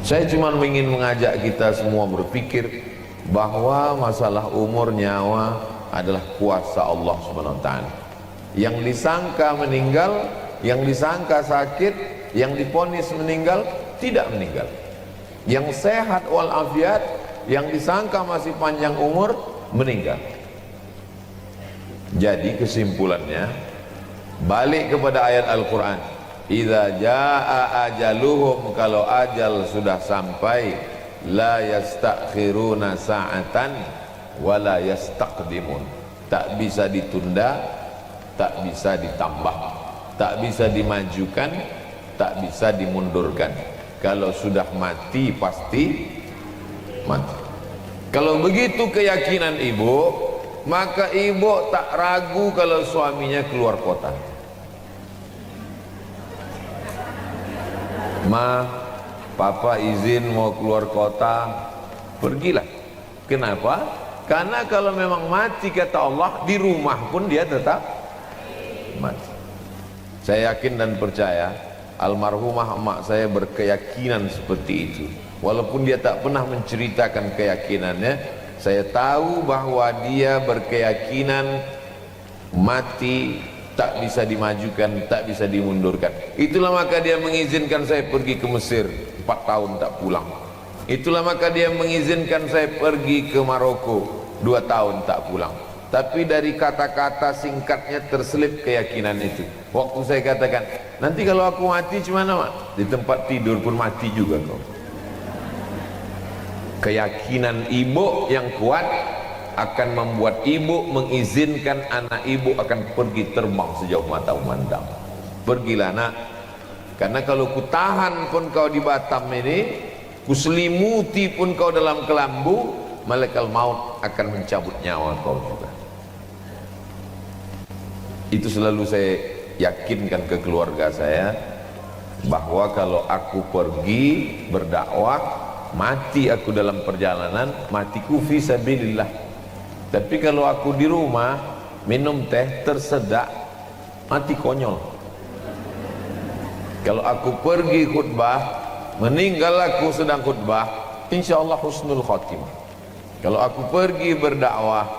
Saya cuma ingin mengajak kita semua berpikir bahwa masalah umur nyawa adalah kuasa Allah Subhanahu wa taala. Yang disangka meninggal, yang disangka sakit, yang diponis meninggal, tidak meninggal. Yang sehat walafiat, yang disangka masih panjang umur, meninggal. Jadi kesimpulannya, balik kepada ayat Al-Quran, idza jaa ajaluhum, kalau ajal sudah sampai, la yastakhiruna sa'atan wa la yastaqdimun, tak bisa ditunda, tak bisa ditambah, tak bisa dimajukan, tak bisa dimundurkan. Kalau sudah mati pasti mati. Kalau begitu keyakinan ibu, maka ibu tak ragu kalau suaminya keluar kota. Ma, papa izin mau keluar kota, pergilah. Kenapa? Karena kalau memang mati kata Allah, di rumah pun dia tetap mati. Saya yakin dan percaya almarhumah emak saya berkeyakinan seperti itu. Walaupun dia tak pernah menceritakan keyakinannya, saya tahu bahwa dia berkeyakinan mati tak bisa dimajukan, tak bisa dimundurkan. Itulah maka dia mengizinkan saya pergi ke Mesir 4 tahun tak pulang. Itulah maka dia mengizinkan saya pergi ke Maroko 2 tahun tak pulang. Tapi dari kata-kata singkatnya terselip keyakinan itu. Waktu saya katakan, nanti kalau aku mati gimana, Mak? Di tempat tidur pun mati juga kau. Keyakinan ibu yang kuat akan membuat ibu mengizinkan anak ibu akan pergi terbang sejauh mata memandang. Pergilah nak, karena kalau ku tahan pun kau di Batam ini, ku selimuti pun kau dalam kelambu, malaikat maut akan mencabut nyawa kau juga. Itu selalu saya yakinkan ke keluarga saya, bahwa kalau aku pergi berdakwah, mati aku dalam perjalanan, matiku fi sabilillah. Tapi kalau aku di rumah minum teh tersedak, mati konyol. Kalau aku pergi khutbah, meninggal aku sedang khutbah, insya Allah husnul khotimah. Kalau aku pergi berdakwah,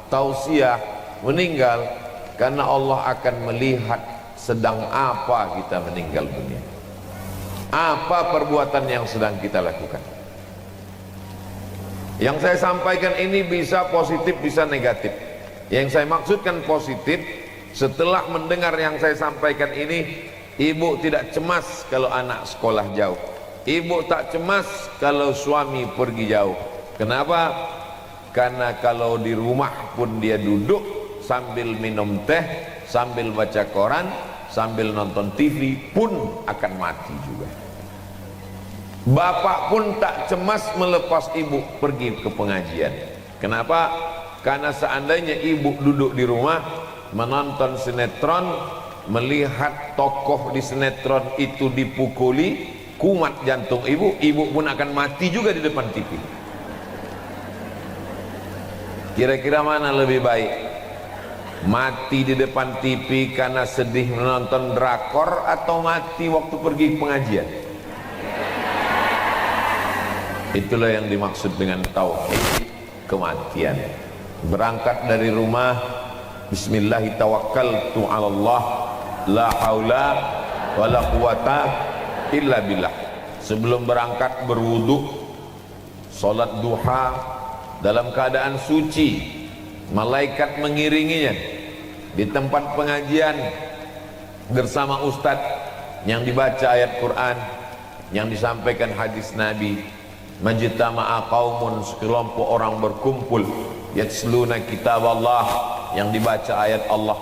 tausiah, meninggal, karena Allah akan melihat sedang apa kita meninggal dunia, apa perbuatan yang sedang kita lakukan. Yang saya sampaikan ini bisa positif, bisa negatif. Yang saya maksudkan positif, setelah mendengar yang saya sampaikan ini, ibu tidak cemas kalau anak sekolah jauh, ibu tak cemas kalau suami pergi jauh. Kenapa? Karena kalau di rumah pun dia duduk sambil minum teh, sambil baca koran, sambil nonton TV pun akan mati juga. Bapak pun tak cemas melepas ibu pergi ke pengajian. Kenapa? Karena seandainya ibu duduk di rumah menonton sinetron, melihat tokoh di sinetron itu dipukuli, kumat jantung ibu, ibu pun akan mati juga di depan TV. Kira-kira mana lebih baik? Mati di depan TV karena sedih menonton drakor, atau mati waktu pergi pengajian? Itulah yang dimaksud dengan tauhid kematian. Berangkat dari rumah, bismillahirrahmanirrahim, Allah, la haula wala quwata illa billah. Sebelum berangkat berwudu, salat duha dalam keadaan suci, malaikat mengiringinya di tempat pengajian bersama ustadz yang dibaca ayat Quran, yang disampaikan hadis Nabi. Majtama'a qaumun, sekelompok orang berkumpul, yatsluna kitab Allah, yang dibaca ayat Allah,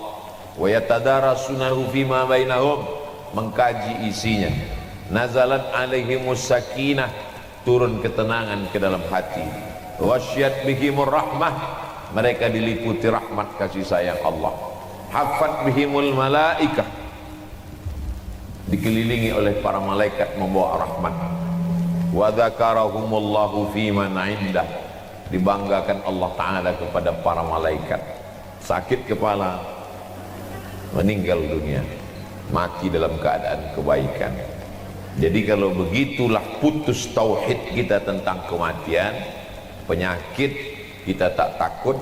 wa yatadarasunahu fima bainahum, mengkaji isinya. Nazalat alaihimus sakinah, turun ketenangan ke dalam hati. Wasyat bihimur rahmah, mereka diliputi rahmat kasih sayang Allah. Hafat bihimul malaikah, dikelilingi oleh para malaikat membawa rahmat. Wa dzakarahumullahu fi man 'indah, dibanggakan Allah Ta'ala kepada para malaikat. Sakit kepala, meninggal dunia, mati dalam keadaan kebaikan. Jadi kalau begitulah putus tauhid kita tentang kematian, penyakit kita tak takut.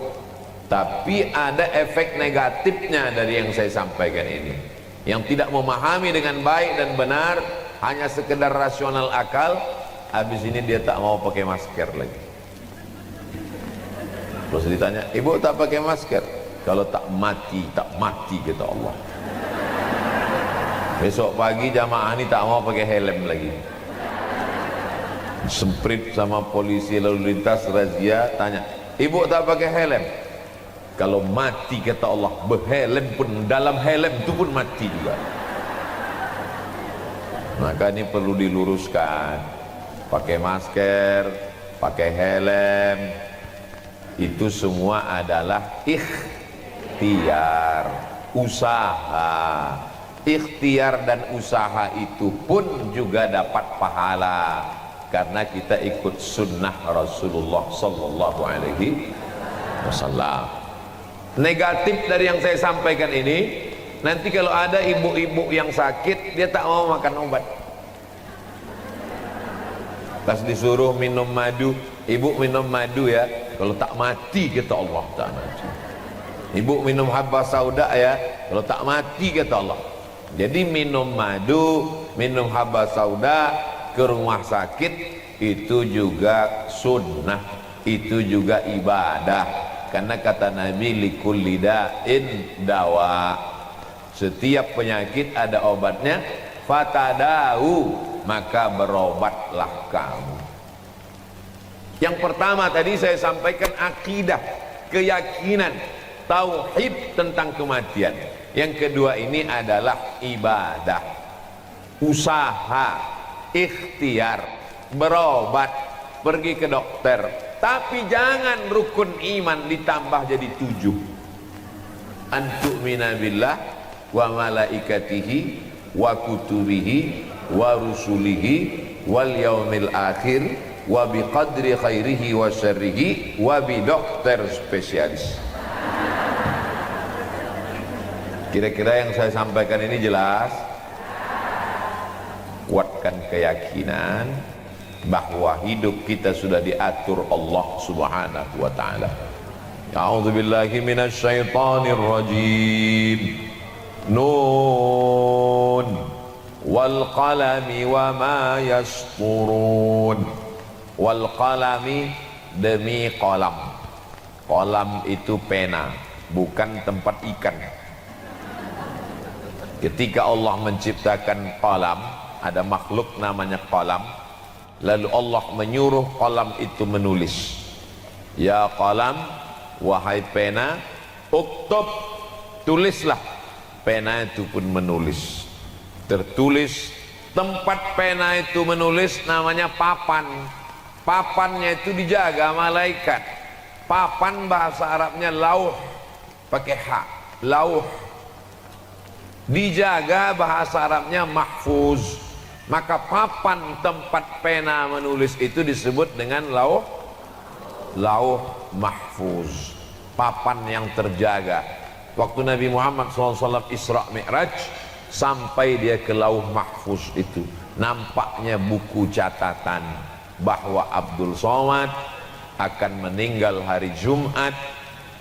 Tapi ada efek negatifnya dari yang saya sampaikan ini. Yang tidak memahami dengan baik dan benar, hanya sekedar rasional akal, habis ini dia tak mau pakai masker lagi. Terus ditanya, ibu tak pakai masker? Kalau tak mati kata Allah. Besok pagi jamaah ini tak mau pakai helm lagi. Semprit sama polisi lalu lintas razia, tanya, ibu tak pakai helm? Kalau mati kata Allah, berhelm pun, dalam helm itu pun mati juga. Maka ini perlu diluruskan. Pakai masker, pakai helm, itu semua adalah ikhtiar, usaha. Ikhtiar dan usaha itu pun juga dapat pahala karena kita ikut sunnah Rasulullah sallallahu alaihi wasallam. Negatif dari yang saya sampaikan ini, nanti kalau ada ibu-ibu yang sakit, dia tak mau makan obat. Pas disuruh minum madu, ibu minum madu ya, kalau tak mati kata Allah, tak mati. Ibu minum habba sauda ya, kalau tak mati kata Allah. Jadi minum madu, minum habba sauda ke rumah sakit itu juga sunnah, itu juga ibadah. Karena kata Nabi, likulli da'in dawa, setiap penyakit ada obatnya. Fatadahu, maka berobatlah kamu. Yang pertama tadi saya sampaikan akidah, keyakinan, tauhid tentang kematian. Yang kedua ini adalah ibadah, usaha, ikhtiar, berobat, pergi ke dokter. Tapi jangan rukun iman ditambah jadi 7. Antu'mina billah wa malaikatihi wa kutubihi wa rusulihi wal yaumil akhir wa biqadri khairihi wa syarrihi wa bi dokter spesialis. Kira-kira yang saya sampaikan ini jelas? Kuatkan keyakinan bahwa hidup kita sudah diatur Allah Subhanahu wa taala. A'udzu billahi minasy syaithanir rajim. Nun wal qalami wa ma yasturun. Wal qalami, demi qalam. Qalam itu pena, bukan tempat ikan. Ketika Allah menciptakan qalam, ada makhluk namanya qalam. Lalu Allah menyuruh qalam itu menulis. Ya qalam, wahai pena, uktub, tulislah. Pena itu pun menulis. Tertulis, tempat pena itu menulis namanya papan. Papannya itu dijaga malaikat. Papan bahasa Arabnya lauh, pakai ha, lauh. Dijaga bahasa Arabnya mahfuz. Maka papan tempat pena menulis itu disebut dengan lauh mahfuz, papan yang terjaga. Waktu Nabi Muhammad SAW Isra Mi'raj, sampai dia ke lauh mahfuz itu, nampaknya buku catatan bahwa Abdul Somad akan meninggal hari Jumat,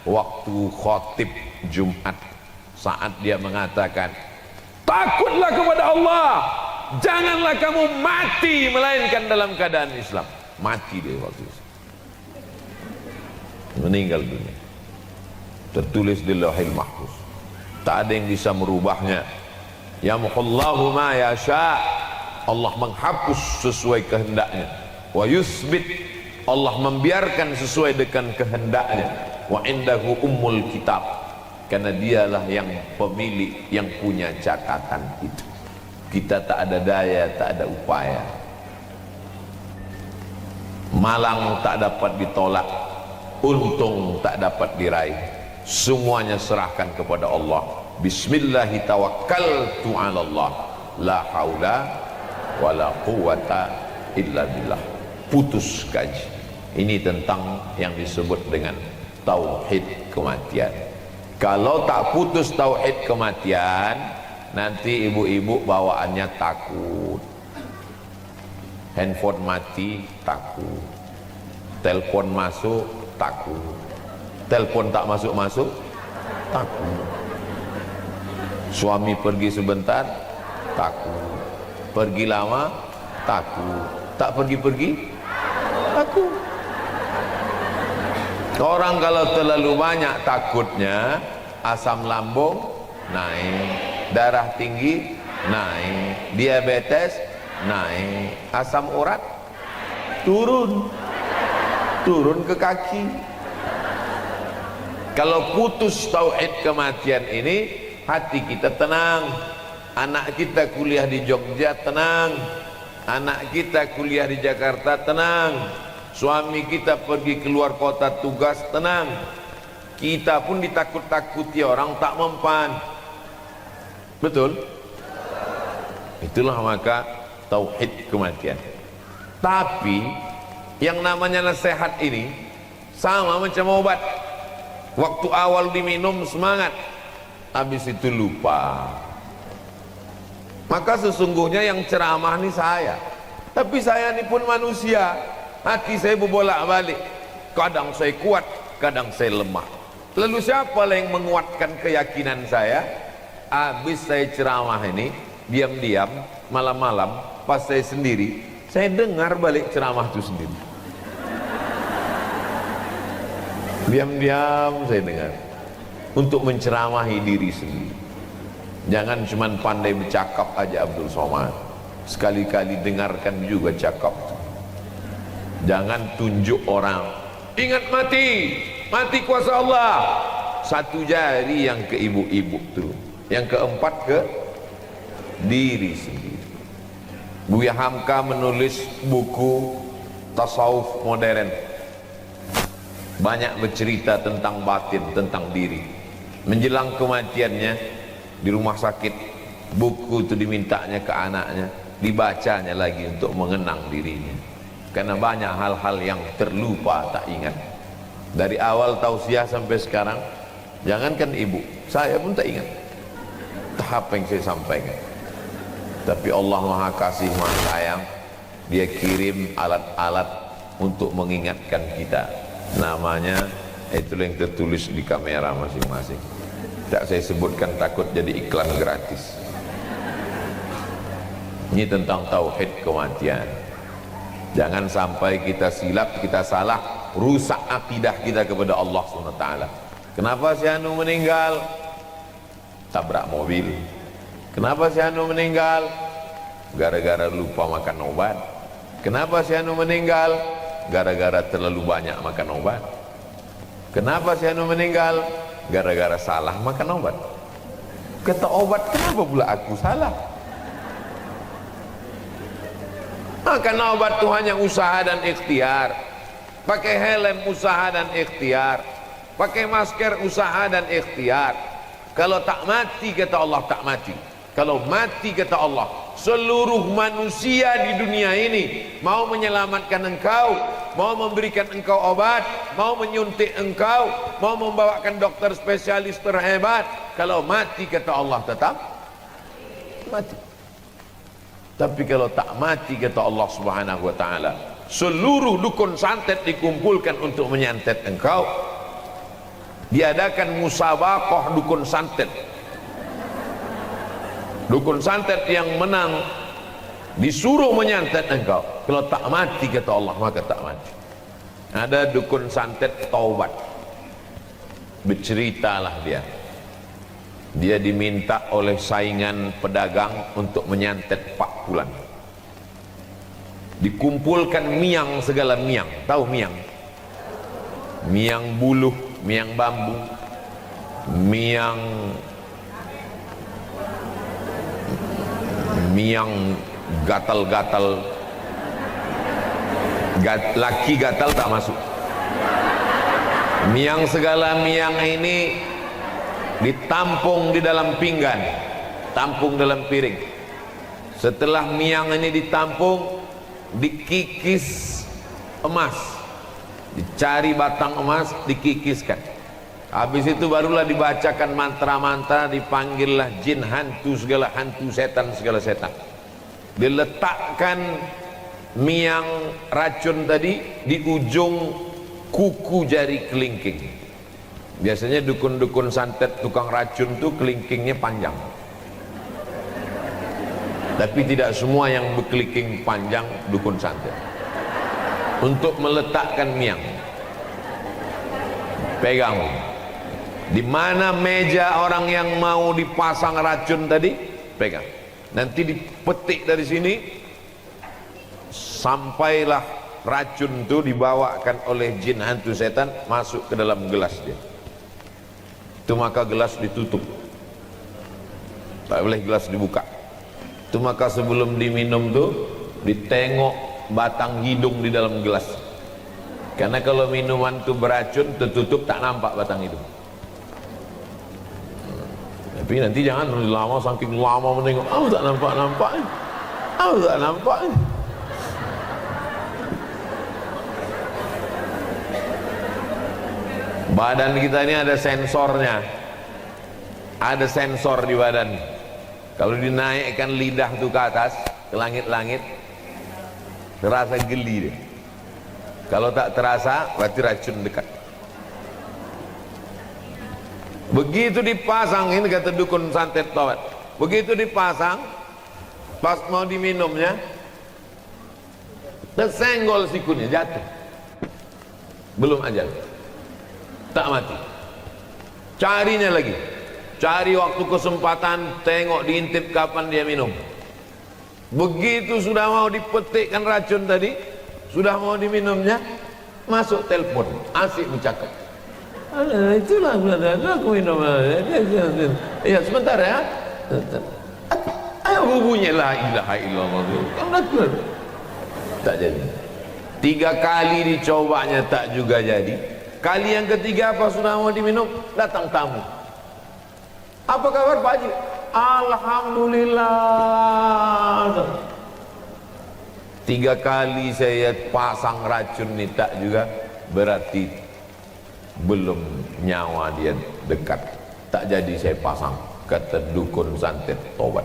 waktu khotib Jumat, saat dia mengatakan, takutlah kepada Allah, janganlah kamu mati melainkan dalam keadaan Islam. Mati dia waktu itu, meninggal dunia. Tertulis di Lauhil Mahfuz, tak ada yang bisa merubahnya. Yamhullahu ma yasha, Allah menghapus sesuai kehendaknya. Wa yusbit, Allah membiarkan sesuai dengan kehendaknya. Wa indahu ummul kitab, karena dialah yang pemilik, yang punya catatan itu. Kita tak ada daya, tak ada upaya. Malang tak dapat ditolak, untung tak dapat diraih. Semuanya serahkan kepada Allah. Bismillahi tawakkaltu 'ala Allah, la haula wala quwata illa billah. Putus kaji. Ini tentang yang disebut dengan tauhid kematian. Kalau tak putus tauhid kematian, nanti ibu-ibu bawaannya takut. Handphone mati, takut. Telepon masuk, takut. Telepon tak masuk-masuk, takut. Suami pergi sebentar, takut. Pergi lama, takut. Tak pergi-pergi, takut. Orang kalau terlalu banyak takutnya, asam lambung naik, darah tinggi naik, diabetes naik, asam urat turun ke kaki. Kalau putus tauhid kematian ini, hati kita tenang. Anak kita kuliah di Jogja tenang, anak kita kuliah di Jakarta tenang, suami kita pergi keluar kota tugas tenang, kita pun ditakut-takuti orang tak mempan. Betul? Itulah maka tauhid kematian. Tapi yang namanya nasihat ini sama macam obat. Waktu awal diminum semangat, habis itu lupa. Maka sesungguhnya yang ceramah ini saya, tapi saya ini pun manusia, hati saya berbolak-balik, kadang saya kuat, kadang saya lemah. Lalu siapa yang menguatkan keyakinan saya? Habis saya ceramah ini, diam-diam malam-malam pas saya sendiri, saya dengar balik ceramah itu sendiri. Diam-diam saya dengar, untuk menceramahi diri sendiri. Jangan cuma pandai bercakap aja Abdul Somad, sekali-kali dengarkan juga cakap. Jangan tunjuk orang, ingat mati, mati kuasa Allah. Satu jari yang ke ibu-ibu tuh, yang keempat ke diri sendiri. Buya Hamka menulis buku tasawuf modern, banyak bercerita tentang batin, tentang diri. Menjelang kematiannya di rumah sakit, buku itu dimintanya ke anaknya, dibacanya lagi untuk mengenang dirinya, karena banyak hal-hal yang terlupa, tak ingat. Dari awal tausiah sampai sekarang, jangankan ibu, saya pun tak ingat tahap yang saya sampaikan. Tapi Allah Maha Kasih Maha Sayang, Dia kirim alat-alat untuk mengingatkan kita. Namanya itu yang tertulis di kamera masing-masing. Tak saya sebutkan, takut jadi iklan gratis. Ini tentang tauhid kematian. Jangan sampai kita silap, kita salah, rusak akidah kita kepada Allah SWT. Kenapa si Anu meninggal? Tabrak mobil. Kenapa si Anu meninggal? Gara-gara lupa makan obat. Kenapa si Anu meninggal? Gara-gara terlalu banyak makan obat. Kenapa si Anu meninggal? Gara-gara salah makan obat. Kata obat, kenapa pula aku salah? Makan obat itu hanya usaha dan ikhtiar. Pakai helm usaha dan ikhtiar. Pakai masker usaha dan ikhtiar. Kalau tak mati, kata Allah, tak mati. Kalau mati, kata Allah, seluruh manusia di dunia ini mau menyelamatkan engkau, mau memberikan engkau obat, mau menyuntik engkau, mau membawakan dokter spesialis terhebat. Kalau mati, kata Allah, tetap mati. Tapi kalau tak mati, kata Allah Subhanahu wa ta'ala, seluruh dukun santet dikumpulkan untuk menyantet engkau. Diadakan musabaqah dukun santet. Dukun santet yang menang disuruh menyantet engkau. Kalau tak mati, kata Allah, maka tak mati. Ada dukun santet taubat, berceritalah dia diminta oleh saingan pedagang untuk menyantet 4 bulan. Dikumpulkan miang, segala miang. Tahu miang? Miang buluh, miang bambu, miang gatal-gatal, laki gatal tak masuk. Miang, segala miang ini ditampung di dalam pinggan, tampung dalam piring. Setelah miang ini ditampung, dikikis emas, dicari batang emas, dikikiskan. Habis itu barulah dibacakan mantra-mantra, dipanggillah jin, hantu, segala hantu, setan, segala setan. Diletakkan miang racun tadi di ujung kuku jari kelingking. Biasanya dukun-dukun santet tukang racun tuh kelingkingnya panjang, tapi tidak semua yang berkelingking panjang dukun santet. Untuk meletakkan miang, pegang di mana meja orang yang mau dipasang racun tadi, pegang. Nanti dipetik dari sini, sampailah racun itu dibawakan oleh jin hantu setan masuk ke dalam gelas dia. Itu maka gelas ditutup, tak boleh gelas dibuka. Itu maka sebelum diminum tuh ditengok batang hidung di dalam gelas, karena kalau minuman itu beracun tertutup tak nampak batang hidung. Tapi nanti jangan lama, saking lama menengok, tak nampak, tak nampak. Badan kita ini ada sensornya, ada sensor di badan. Kalau dinaikkan lidah tuh ke atas, ke langit-langit, terasa geli deh. Kalau tak terasa, berarti racun dekat. Begitu dipasang, ini kata dukun santet tawat, begitu dipasang, pas mau diminumnya, tersenggol sikunya, jatuh. Belum ajal, tak mati. Carinya lagi, cari waktu kesempatan, tengok diintip kapan dia minum. Begitu sudah mau dipetikkan racun tadi, sudah mau diminumnya, masuk telepon, asik bercakap. Itulah aku minum. Ya sebentar ya. Ayo bunyi la ilaha illallah. Tak jadi. 3 kali dicobanya tak juga jadi. Kali yang ketiga apa sudah mau diminum, datang tamu. Apa kabar Pak Haji? Alhamdulillah. 3 kali saya pasang racun ini tak juga, berarti belum nyawa dia dekat. Tak jadi saya pasang, kata dukun santet tobat.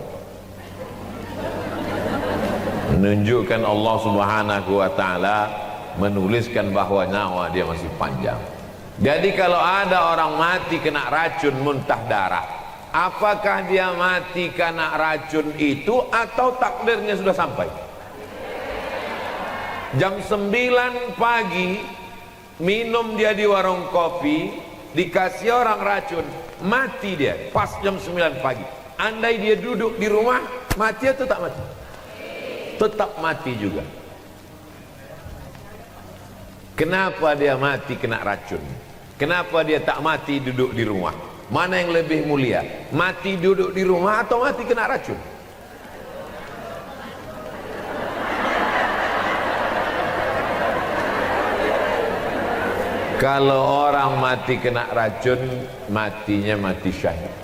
Menunjukkan Allah Subhanahu wa ta'ala menuliskan bahwa nyawa dia masih panjang. Jadi kalau ada orang mati kena racun muntah darah, apakah dia mati karena racun itu atau takdirnya sudah sampai? Jam 9 pagi minum dia di warung kopi, dikasih orang racun, mati dia pas jam 9 pagi. Andai dia duduk di rumah, mati atau tak mati? Tetap mati juga. Kenapa dia mati kena racun? Kenapa dia tak mati duduk di rumah? Mana yang lebih mulia? Mati duduk di rumah atau mati kena racun? Kalau orang mati kena racun, matinya mati syahid.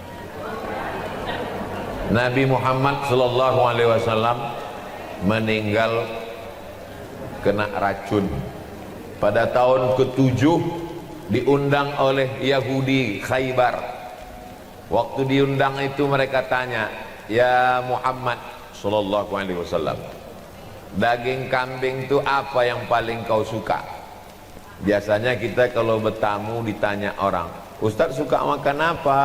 Nabi Muhammad sallallahu alaihi wasallam meninggal kena racun pada tahun ke-7, diundang oleh Yahudi Khaybar. Waktu diundang itu mereka tanya, "Ya Muhammad sallallahu alaihi wasallam, daging kambing itu apa yang paling kau suka?" Biasanya kita kalau bertamu ditanya orang, "Ustaz suka makan apa?"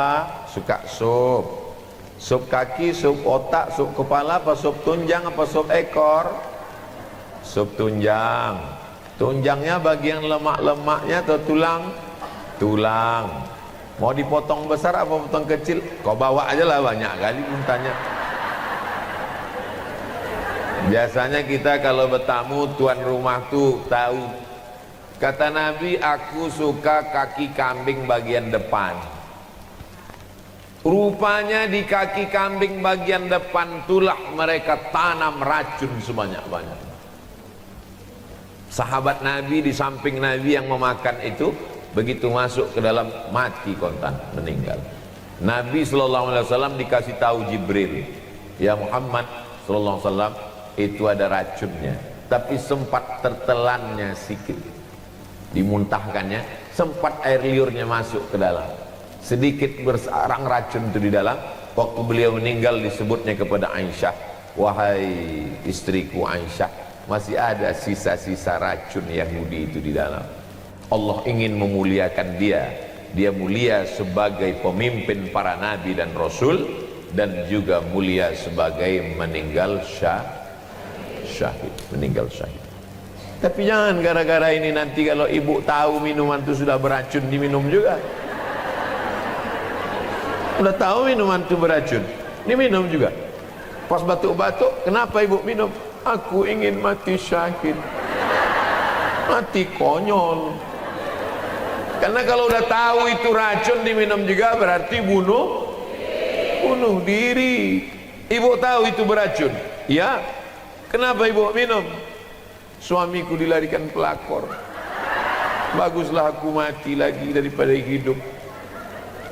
"Suka sup." "Sup kaki, sup otak, sup kepala, apa sup tunjang, apa sup ekor?" "Sup tunjang." "Tunjangnya bagian lemak-lemaknya atau tulang?" "Tulang." "Mau dipotong besar apa potong kecil?" "Kau bawa aja lah, banyak kali pun tanya." Biasanya kita kalau bertamu tuan rumah tuh tahu. Kata Nabi, "Aku suka kaki kambing bagian depan." Rupanya di kaki kambing bagian depan itulah mereka tanam racun sebanyak-banyak. Sahabat Nabi di samping Nabi yang memakan itu, begitu masuk ke dalam mati kontan, meninggal. Nabi SAW dikasih tahu Jibril, "Ya Muhammad SAW, itu ada racunnya, tapi sempat tertelannya sedikit, dimuntahkannya, sempat air liurnya masuk ke dalam, sedikit bersarang racun itu di dalam." Waktu beliau meninggal disebutnya kepada Aisyah, "Wahai istriku Aisyah, masih ada sisa-sisa racun Yahudi itu di dalam. Allah ingin memuliakan dia. Dia mulia sebagai pemimpin para nabi dan rasul, dan juga mulia sebagai meninggal syahid, meninggal syahid. Tapi jangan gara-gara ini nanti kalau ibu tahu minuman itu sudah beracun diminum juga. Udah tahu minuman itu beracun, diminum juga. Pas batuk-batuk, kenapa ibu minum? Aku ingin mati syahid. Mati konyol. Karena kalau udah tahu itu racun diminum juga berarti bunuh diri. Ibu tahu itu beracun, ya. Kenapa ibu minum? Suamiku dilarikan pelakor. Baguslah aku mati lagi daripada hidup.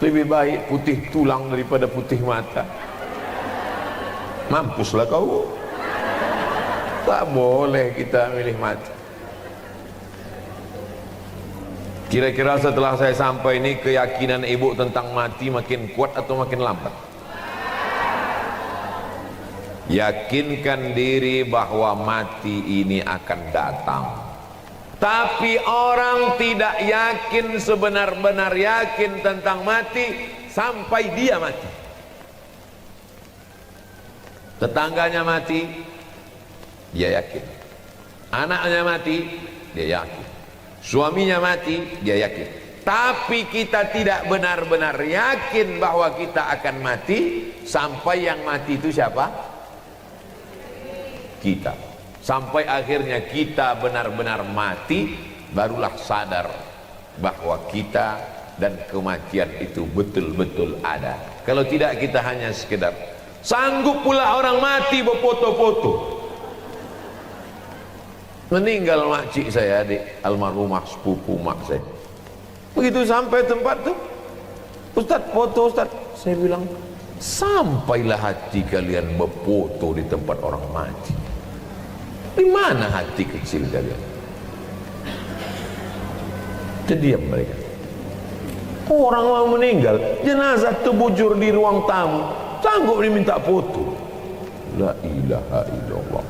Lebih baik putih tulang daripada putih mata. Mampuslah kau. Tak boleh kita milih mati. Kira-kira setelah saya sampai ini, keyakinan ibu tentang mati makin kuat atau makin lambat? Yakinkan diri bahwa mati ini akan datang. Tapi orang tidak yakin, sebenar-benar yakin tentang mati sampai dia mati. Tetangganya mati, dia yakin. Anaknya mati, dia yakin. Suaminya mati, dia yakin. Tapi kita tidak benar-benar yakin bahwa kita akan mati sampai yang mati itu siapa? Kita. Sampai akhirnya kita benar-benar mati, barulah sadar bahwa kita dan kematian itu betul-betul ada. Kalau tidak, kita hanya sekedar sanggup pula orang mati berfoto-foto. Meninggal makcik saya, di almarhumah sepupu mak saya. Begitu sampai tempat tuh, Ustaz foto Ustaz. Saya bilang, sampailah hati kalian berfoto di tempat orang mati. Di mana hati kecil kalian? Terdiam mereka. Orang mau meninggal, jenazah terbujur di ruang tamu, sanggup diminta foto. La ilaha illallah.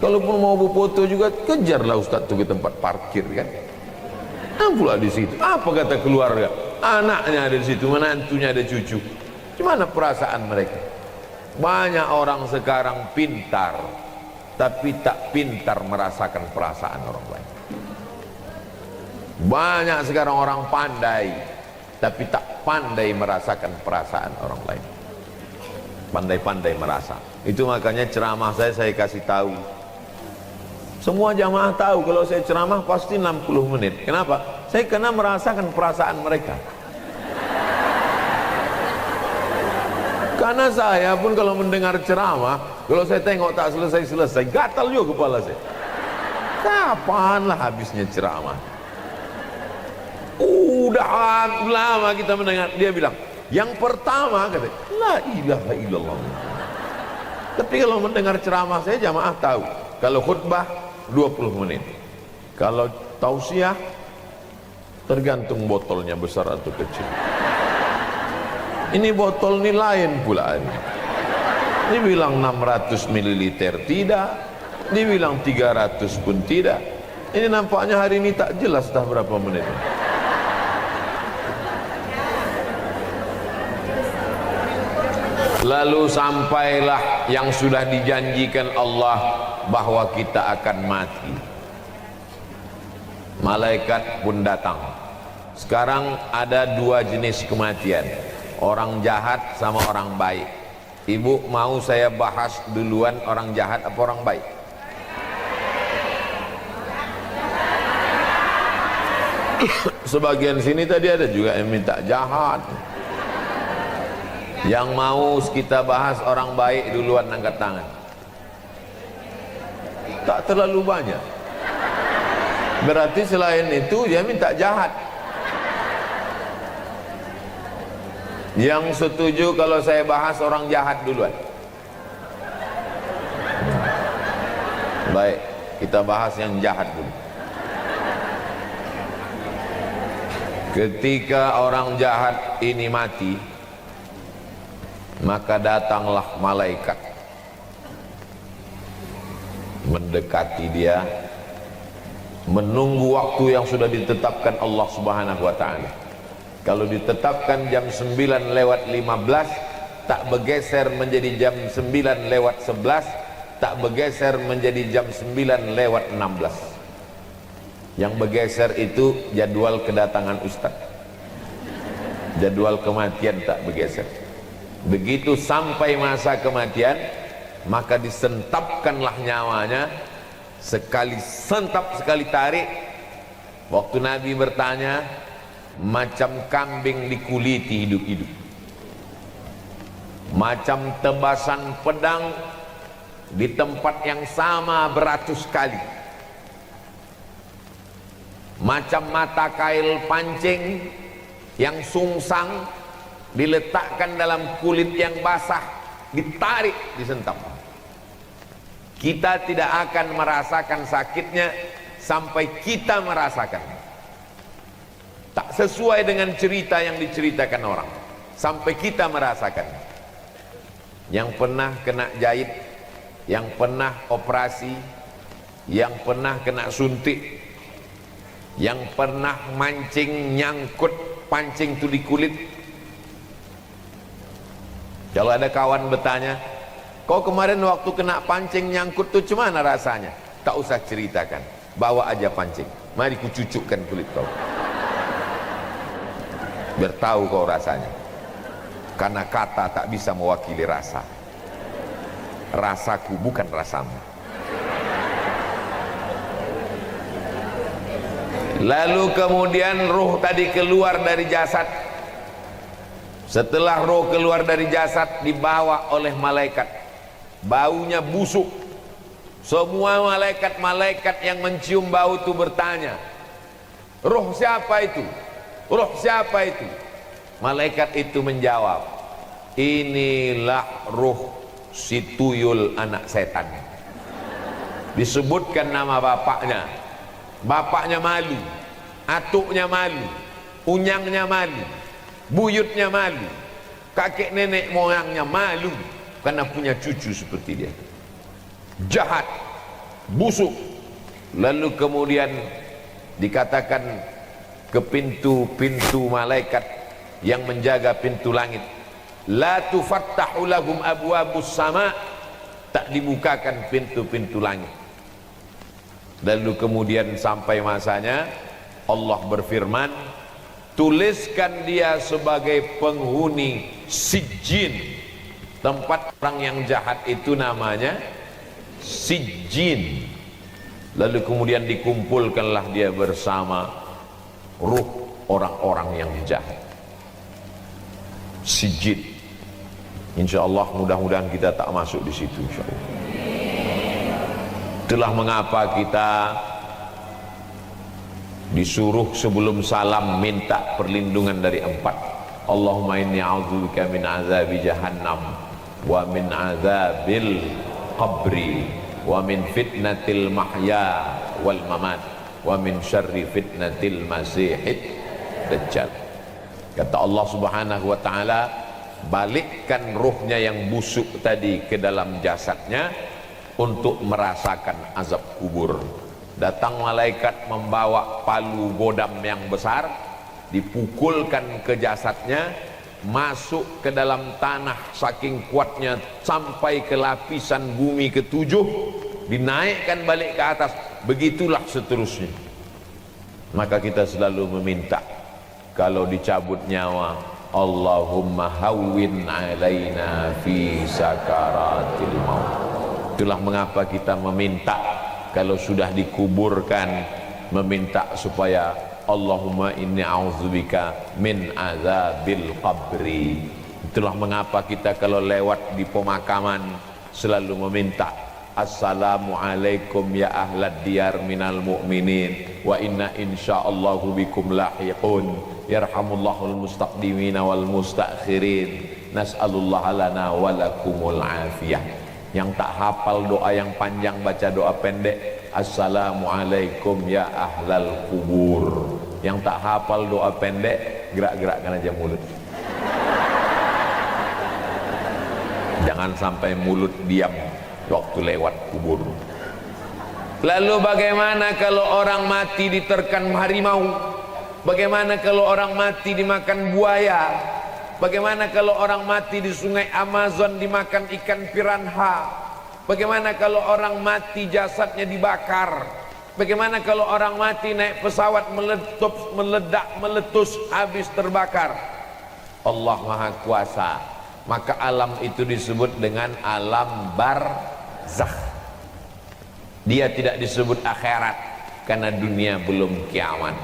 Kalaupun mau berfoto juga, kejarlah Ustaz itu ke tempat parkir kan. Pula di situ. Apa kata keluarga? Anaknya ada di situ, menantunya ada, cucu. Gimana perasaan mereka? Banyak orang sekarang pintar, tapi tak pintar merasakan perasaan orang lain. Banyak sekarang orang pandai, tapi tak pandai merasakan perasaan orang lain. Pandai-pandai merasa. Itu makanya ceramah saya kasih tahu. Semua jamaah tahu kalau saya ceramah pasti 60 menit. Kenapa? Saya kena merasakan perasaan mereka. Karena saya pun kalau mendengar ceramah, kalau saya tengok tak selesai-selesai, gatal juga kepala saya. Kapanlah habisnya ceramah? Udah lama kita mendengar. Dia bilang, yang pertama kata, la ilaha illallah. Tapi kalau mendengar ceramah saya, jamaah tahu. Kalau khutbah 20 menit. Kalau tausiah tergantung botolnya besar atau kecil. Ini botol ini lain pula. Ini bilang 600 ml tidak, dibilang 300 pun tidak. Ini nampaknya hari ini tak jelas dah berapa menit. Lalu sampailah yang sudah dijanjikan Allah bahwa kita akan mati. Malaikat pun datang. Sekarang ada dua jenis kematian, orang jahat sama orang baik. Ibu mau saya bahas duluan orang jahat apa orang baik? Sebagian sini tadi ada juga yang minta jahat. Yang mau kita bahas orang baik duluan, angkat tangan. Tak terlalu banyak. Berarti selain itu dia minta jahat. Yang setuju kalau saya bahas orang jahat duluan? Baik, kita bahas yang jahat dulu. Ketika orang jahat ini mati, maka datanglah malaikat. mendekati dia, menunggu waktu yang sudah ditetapkan Allah Subhanahu wa taala. Kalau ditetapkan jam 9:15, tak bergeser menjadi jam 9:11, tak bergeser menjadi jam 9:16. Yang bergeser itu jadwal kedatangan ustaz, jadwal kematian tak bergeser. Begitu sampai masa kematian, maka disentapkanlah nyawanya, sekali sentap sekali tarik. Waktu Nabi bertanya, macam kambing dikuliti hidup-hidup, macam tebasan pedang di tempat yang sama beratus kali, macam mata kail pancing yang sungsang diletakkan dalam kulit yang basah, ditarik, disentap. Kita tidak akan merasakan sakitnya sampai kita merasakan. Tak sesuai dengan cerita yang diceritakan orang, sampai kita merasakan. Yang pernah kena jahit, yang pernah operasi, yang pernah kena suntik, yang pernah mancing nyangkut pancing itu di kulit. Kalau ada kawan bertanya, kau kemarin waktu kena pancing nyangkut tuh gimana rasanya? Tak usah ceritakan, bawa aja pancing, mari ku cucukkan kulit kau, biar tahu kau rasanya. Karena kata tak bisa mewakili rasa. Rasaku bukan rasamu. Lalu kemudian ruh tadi keluar dari jasad. Setelah roh keluar dari jasad, dibawa oleh malaikat. Baunya busuk. Semua malaikat-malaikat yang mencium bau itu bertanya, roh siapa itu? Roh siapa itu? Malaikat itu menjawab, inilah ruh si tuyul anak setan. Disebutkan nama bapaknya. Bapaknya malu, atuknya malu, unyangnya malu, buyutnya malu, kakek nenek moyangnya malu karena punya cucu seperti dia. Jahat, busuk. Lalu kemudian dikatakan ke pintu-pintu malaikat yang menjaga pintu langit, la tufattahu lahum abwabus sama, tak dibukakan pintu-pintu langit. Lalu kemudian sampai masanya Allah berfirman, tuliskan dia sebagai penghuni Sijjin. Tempat orang yang jahat itu namanya Sijjin. Lalu kemudian dikumpulkanlah dia bersama ruh orang-orang yang jahat. Sijjin. Insyaallah mudah-mudahan kita tak masuk di situ insyaallah. Itulah mengapa kita disuruh sebelum salam minta perlindungan dari 4. Allahumma inni a'udzubika min azabi jahannam wa min azabil qabri wa min fitnatil mahya wal mamat wa min syarri fitnatil masihid dajjal. Kata Allah Subhanahu wa taala, balikkan ruhnya yang busuk tadi ke dalam jasadnya untuk merasakan azab kubur. Datang malaikat membawa palu godam yang besar, dipukulkan ke jasadnya, masuk ke dalam tanah saking kuatnya sampai ke lapisan bumi ke-7, dinaikkan balik ke atas, begitulah seterusnya. Maka kita selalu meminta kalau dicabut nyawa, Allahumma hawwin alaina fi sakaratil maut. Itulah mengapa kita meminta kalau sudah dikuburkan, meminta supaya Allahumma inni a'udzubika min azabil qabri. Itulah mengapa kita kalau lewat di pemakaman selalu meminta, assalamu alaikum ya ahlad diyar minal mu'minin wa inna insyaallahu bikum lahiqun yarhamullahul mustaqdimina wal mustakhirin nas'alullah lana walakumul afiyah. Yang tak hafal doa yang panjang, baca doa pendek, assalamualaikum ya ahlal kubur. Yang tak hafal doa pendek, gerak-gerakkan aja mulut. Jangan sampai mulut diam waktu lewat kubur. Lalu bagaimana kalau orang mati diterkam harimau? Bagaimana kalau orang mati dimakan buaya? Bagaimana kalau orang mati di sungai Amazon dimakan ikan piranha? Bagaimana kalau orang mati jasadnya dibakar? Bagaimana kalau orang mati naik pesawat meledak, meletus, habis terbakar? Allah Maha Kuasa. Maka alam itu disebut dengan alam barzakh. Dia tidak disebut akhirat karena dunia belum kiamat.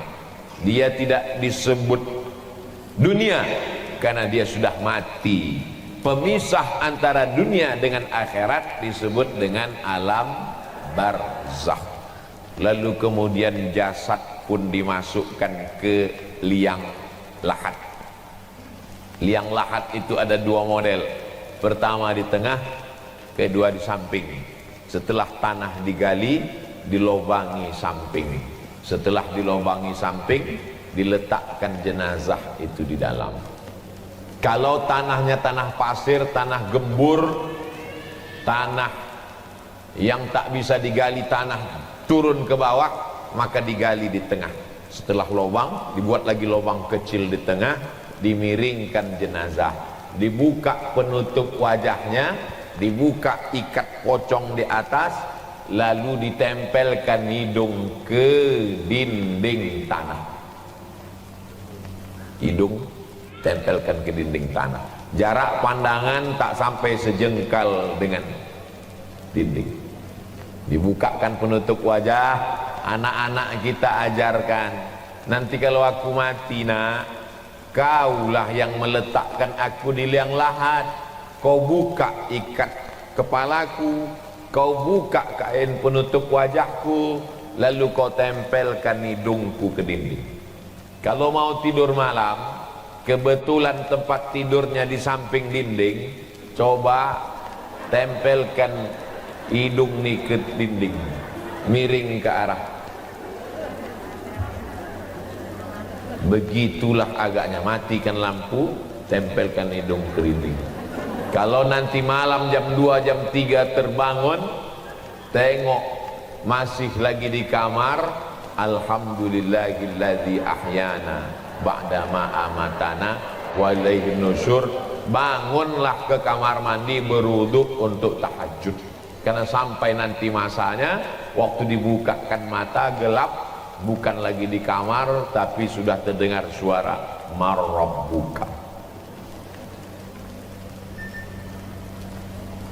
Dia tidak disebut dunia karena dia sudah mati. Pemisah antara dunia dengan akhirat disebut dengan alam barzakh. Lalu kemudian jasad pun dimasukkan ke liang lahat. Liang lahat itu ada dua model. Pertama di tengah, kedua di samping. Setelah tanah digali, dilobangi samping. Setelah dilobangi samping, diletakkan jenazah itu di dalam. Kalau tanahnya tanah pasir, tanah gembur, tanah yang tak bisa digali, tanah turun ke bawah, maka digali di tengah. Setelah lubang, dibuat lagi lubang kecil di tengah, dimiringkan jenazah, dibuka penutup wajahnya, dibuka ikat pocong di atas, lalu ditempelkan hidung ke dinding tanah. Hidung tempelkan ke dinding tanah, jarak pandangan tak sampai sejengkal dengan dinding. Dibukakan penutup wajah, anak-anak kita ajarkan, nanti kalau aku mati nak, kaulah yang meletakkan aku di liang lahat. Kau buka ikat kepalaku, kau buka kain penutup wajahku, lalu kau tempelkan hidungku ke dinding. Kalau mau tidur malam, kebetulan tempat tidurnya di samping dinding, coba tempelkan hidung nih ke dinding, miring ke arah. Begitulah agaknya, matikan lampu, tempelkan hidung ke dinding. Kalau nanti malam jam 2, jam 3 terbangun, tengok masih lagi di kamar, alhamdulillahilladzi ahyana ba'dama amatana wa ilaihin nusyur. Bangunlah ke kamar mandi, berwudu untuk tahajud. Karena sampai nanti masanya, waktu dibukakan mata gelap, bukan lagi di kamar, tapi sudah terdengar suara marrabbuka.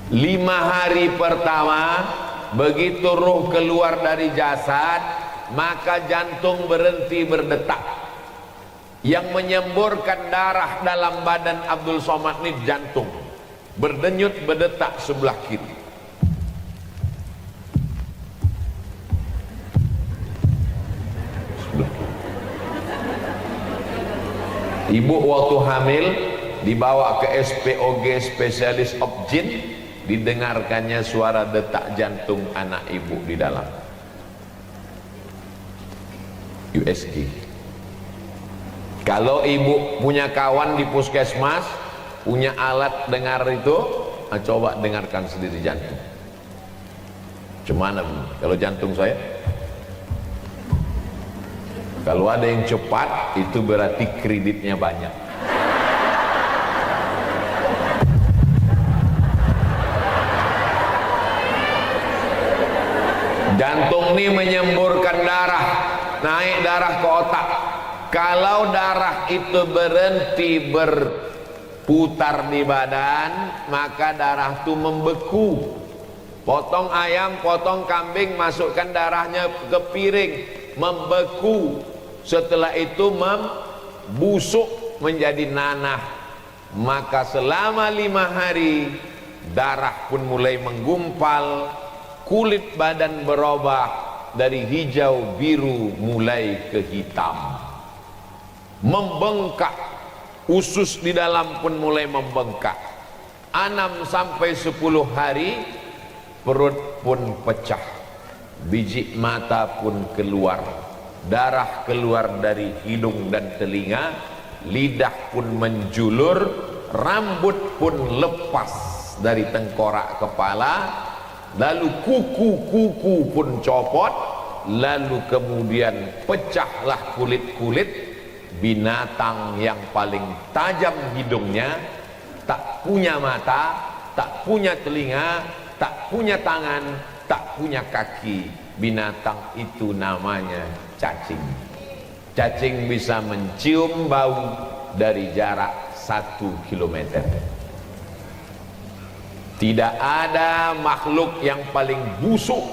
5 hari pertama, begitu ruh keluar dari jasad, maka jantung berhenti berdetak. Yang menyemburkan darah dalam badan Abdul Somad ini jantung, berdenyut berdetak sebelah kiri. Ibu waktu hamil dibawa ke SPOG, spesialis obgyn, didengarkannya suara detak jantung anak ibu di dalam USG. Kalau ibu punya kawan di puskesmas punya alat dengar itu, coba dengarkan sendiri jantung. Cuman kalau jantung saya, kalau ada yang cepat itu berarti kreditnya banyak. Jantung ini menyemburkan darah, naik darah ke otak. Kalau darah itu berhenti berputar di badan, maka darah itu membeku. Potong ayam, potong kambing, masukkan darahnya ke piring, membeku. Setelah itu membusuk menjadi nanah. Maka selama 5 hari darah pun mulai menggumpal, kulit badan berubah dari hijau biru mulai ke hitam, membengkak, usus di dalam pun mulai membengkak. 6 sampai 10 hari perut pun pecah, biji mata pun keluar, darah keluar dari hidung dan telinga, lidah pun menjulur, rambut pun lepas dari tengkorak kepala, lalu kuku-kuku pun copot, lalu kemudian pecahlah kulit-kulit. Binatang yang paling tajam hidungnya, tak punya mata, tak punya telinga, tak punya tangan, tak punya kaki. Binatang itu namanya cacing. Cacing bisa mencium bau dari jarak 1 kilometer. Tidak ada makhluk yang paling busuk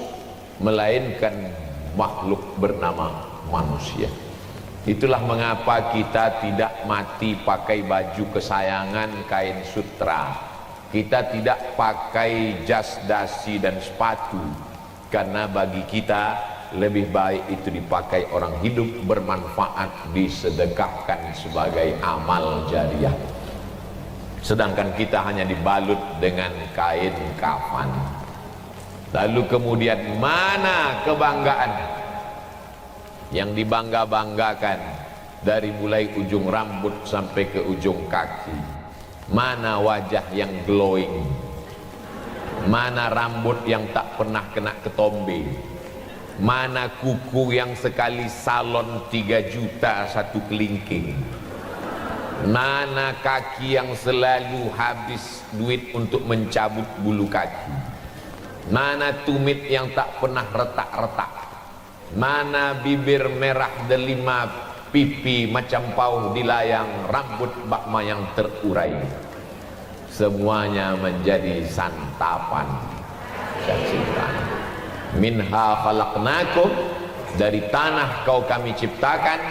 melainkan makhluk bernama manusia. Itulah mengapa kita tidak mati pakai baju kesayangan kain sutra. Kita tidak pakai jas dasi dan sepatu, karena bagi kita lebih baik itu dipakai orang hidup, bermanfaat, disedekahkan sebagai amal jariah. Sedangkan kita hanya dibalut dengan kain kafan. Lalu kemudian mana kebanggaan yang dibangga-banggakan dari mulai ujung rambut sampai ke ujung kaki? Mana wajah yang glowing? Mana rambut yang tak pernah kena ketombe? Mana kuku yang sekali salon 3 juta 1 kelingking? Mana kaki yang selalu habis duit untuk mencabut bulu kaki? Mana tumit yang tak pernah retak-retak? Mana bibir merah delima, pipi macam pauh dilayang, rambut bakma yang terurai? Semuanya menjadi santapan syaitan. Minha khalaqnakum, dari tanah kau kami ciptakan,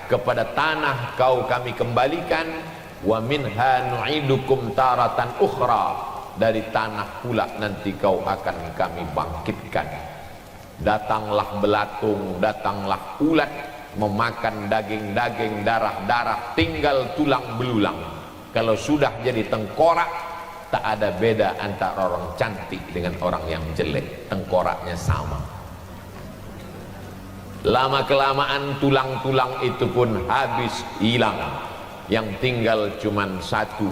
kepada tanah kau kami kembalikan. Wa minha nu'idukum taratan ukhra, dari tanah pula nanti kau akan kami bangkitkan. Datanglah belatung, datanglah ulat, memakan daging-daging, darah-darah, tinggal tulang belulang. Kalau sudah jadi tengkorak, tak ada beda antara orang cantik dengan orang yang jelek. Tengkoraknya sama. Lama kelamaan tulang-tulang itu pun habis, hilang. Yang tinggal cuman satu,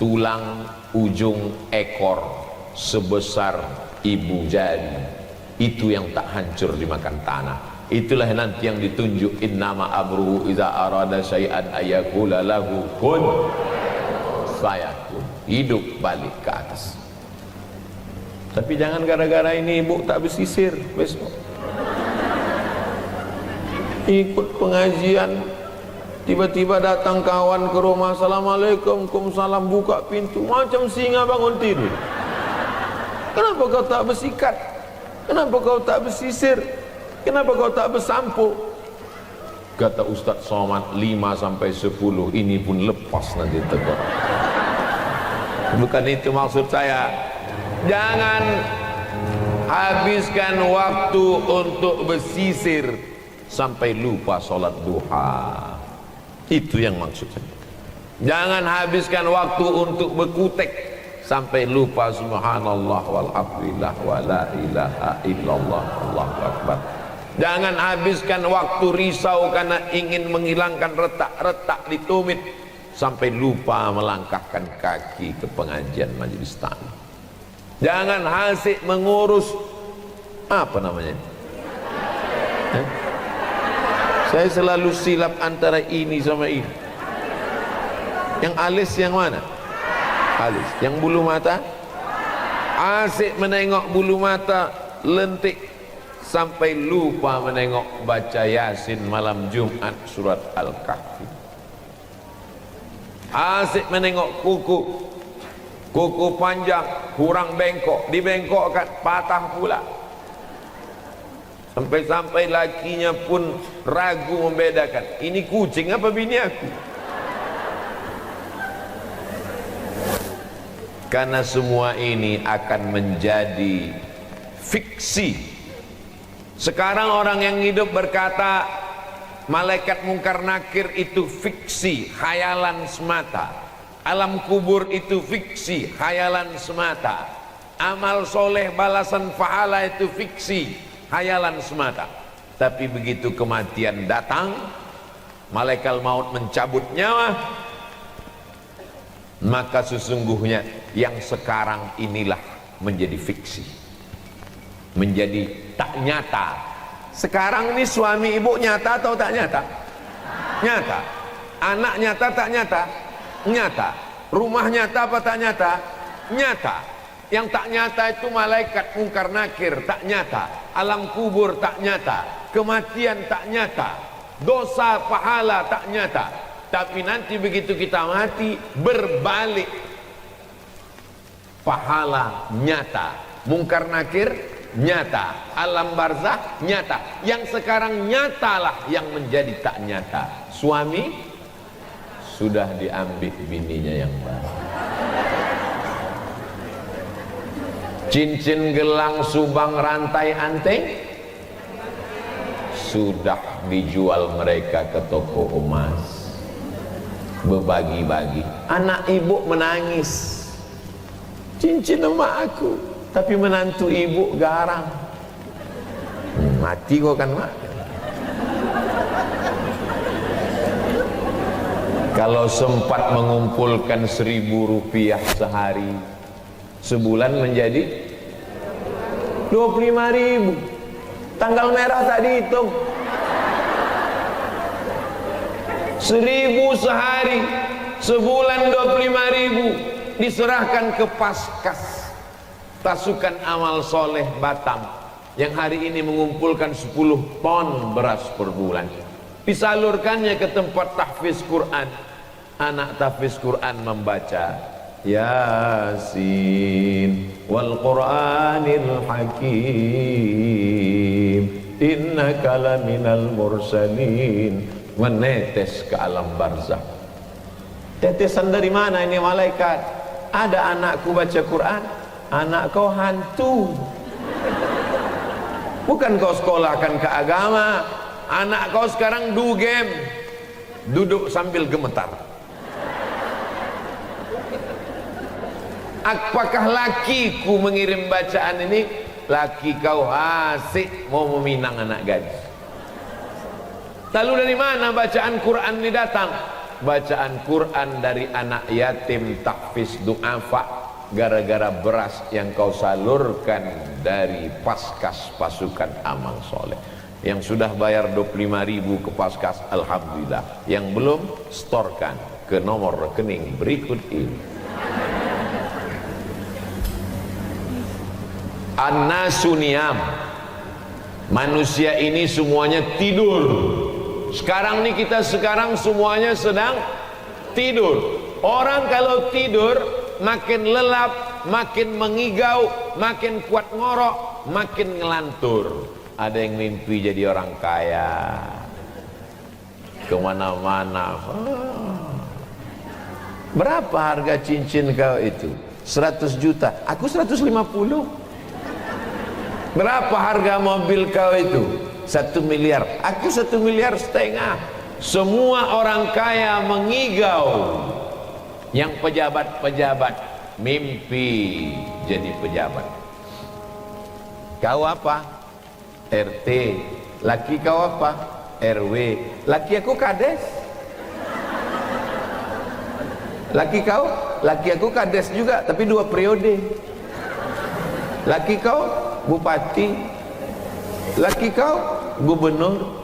tulang ujung ekor sebesar ibu jari. Itu yang tak hancur dimakan tanah. Itulah nanti yang ditunjuk, innama amruhu iza arada syai'an ayaqula lahu kun fayakun. Hidup balik ke atas. Tapi jangan gara-gara ini ibu tak bersisir besok. Ikut pengajian, tiba-tiba datang kawan ke rumah, assalamualaikum, waalaikumsalam, buka pintu macam singa bangun tidur. Kenapa kau tak bersikat? Kenapa kau tak bersisir? Kenapa kau tak bersampo? Kata Ustaz Somad, 5 sampai 10 ini pun lepas nanti tegur. Bukan itu maksud saya. Jangan habiskan waktu untuk bersisir sampai lupa sholat duha. Itu yang maksud saya. Jangan habiskan waktu untuk berkutek sampai lupa subhanallah walhamdulillah wa la ilaha illallah Allahu akbar. Jangan habiskan waktu risau karena ingin menghilangkan retak-retak di tumit sampai lupa melangkahkan kaki ke pengajian majelis taklim. Jangan hasik mengurus apa namanya? Saya selalu silap antara ini sama ini. Yang alis yang mana? Alis. Yang bulu mata? Asik menengok bulu mata, lentik sampai lupa menengok baca Yasin malam Jumat surat Al-Kahfi. Asik menengok kuku, kuku panjang kurang bengkok, dibengkokkan patah pula. Sampai-sampai lakinya pun ragu membedakan, ini kucing apa bini aku. Karena semua ini akan menjadi fiksi. Sekarang orang yang hidup berkata malaikat mungkar nakir itu fiksi, khayalan semata. Alam kubur itu fiksi, khayalan semata. Amal soleh balasan pahala itu fiksi, khayalan semata. Tapi begitu kematian datang, malaikat maut mencabut nyawa, maka sesungguhnya yang sekarang inilah menjadi fiksi. menjadi tak nyata. Sekarang ini suami ibu nyata atau tak nyata? Nyata. Anak nyata tak nyata? Nyata. Rumah nyata apa tak nyata? Nyata. Yang tak nyata itu malaikat mungkar nakir, tak nyata. Alam kubur tak nyata. Kematian tak nyata. Dosa pahala tak nyata. Tapi nanti begitu kita mati, berbalik, pahala nyata, mungkar nakir nyata, alam barzah nyata. Yang sekarang nyatalah yang menjadi tak nyata. Suami sudah diambil bininya yang baru. Cincin, gelang, subang, rantai, anting sudah dijual mereka ke toko emas, berbagi-bagi. Anak ibu menangis, cincin emak aku, tapi menantu ibu garang. Mati kok kan mak. Kalau sempat mengumpulkan 1.000 rupiah sehari, sebulan menjadi 25.000. Tanggal merah tak dihitung. 1.000 sehari, sebulan 25.000, diserahkan ke Paskas, pasukan amal soleh Batam, yang hari ini mengumpulkan 10 ton beras per bulan. Disalurkannya ke tempat tahfiz Quran. Anak tahfiz Quran membaca Yasin wal Qur'anil Hakim innaka laminal mursalin. Menetes ke alam barzah. Tetesan dari mana ini malaikat? Ada anakku baca Quran, anak kau hantu. Bukan kau sekolahkan ke agama, anak kau sekarang do game, duduk sambil gemetar. Apakah lakiku mengirim bacaan ini? Laki kau asik mau meminang anak gadis. Lalu dari mana bacaan Quran ini datang? Bacaan Quran dari anak yatim tahfiz du'afa, gara-gara beras yang kau salurkan dari Paskas pasukan amal soleh. Yang sudah bayar 25.000 ke Paskas, alhamdulillah. Yang belum, storkan ke nomor rekening berikut ini. An-nasu niyam. Manusia ini semuanya tidur. Sekarang nih kita semuanya sedang tidur. Orang kalau tidur makin lelap, makin mengigau, makin kuat ngorok, makin ngelantur. Ada yang mimpi jadi orang kaya, kemana-mana. Berapa harga cincin kau itu? 100 juta. Aku 150. Berapa harga mobil kau itu? 1 miliar. Aku 1,5 miliar. Semua orang kaya mengigau. Yang pejabat-pejabat mimpi jadi pejabat. Kau apa? RT. Laki kau apa? RW. Laki aku kades. Laki kau? Laki aku kades juga, tapi 2 periode. Laki kau bupati, laki kau gubernur.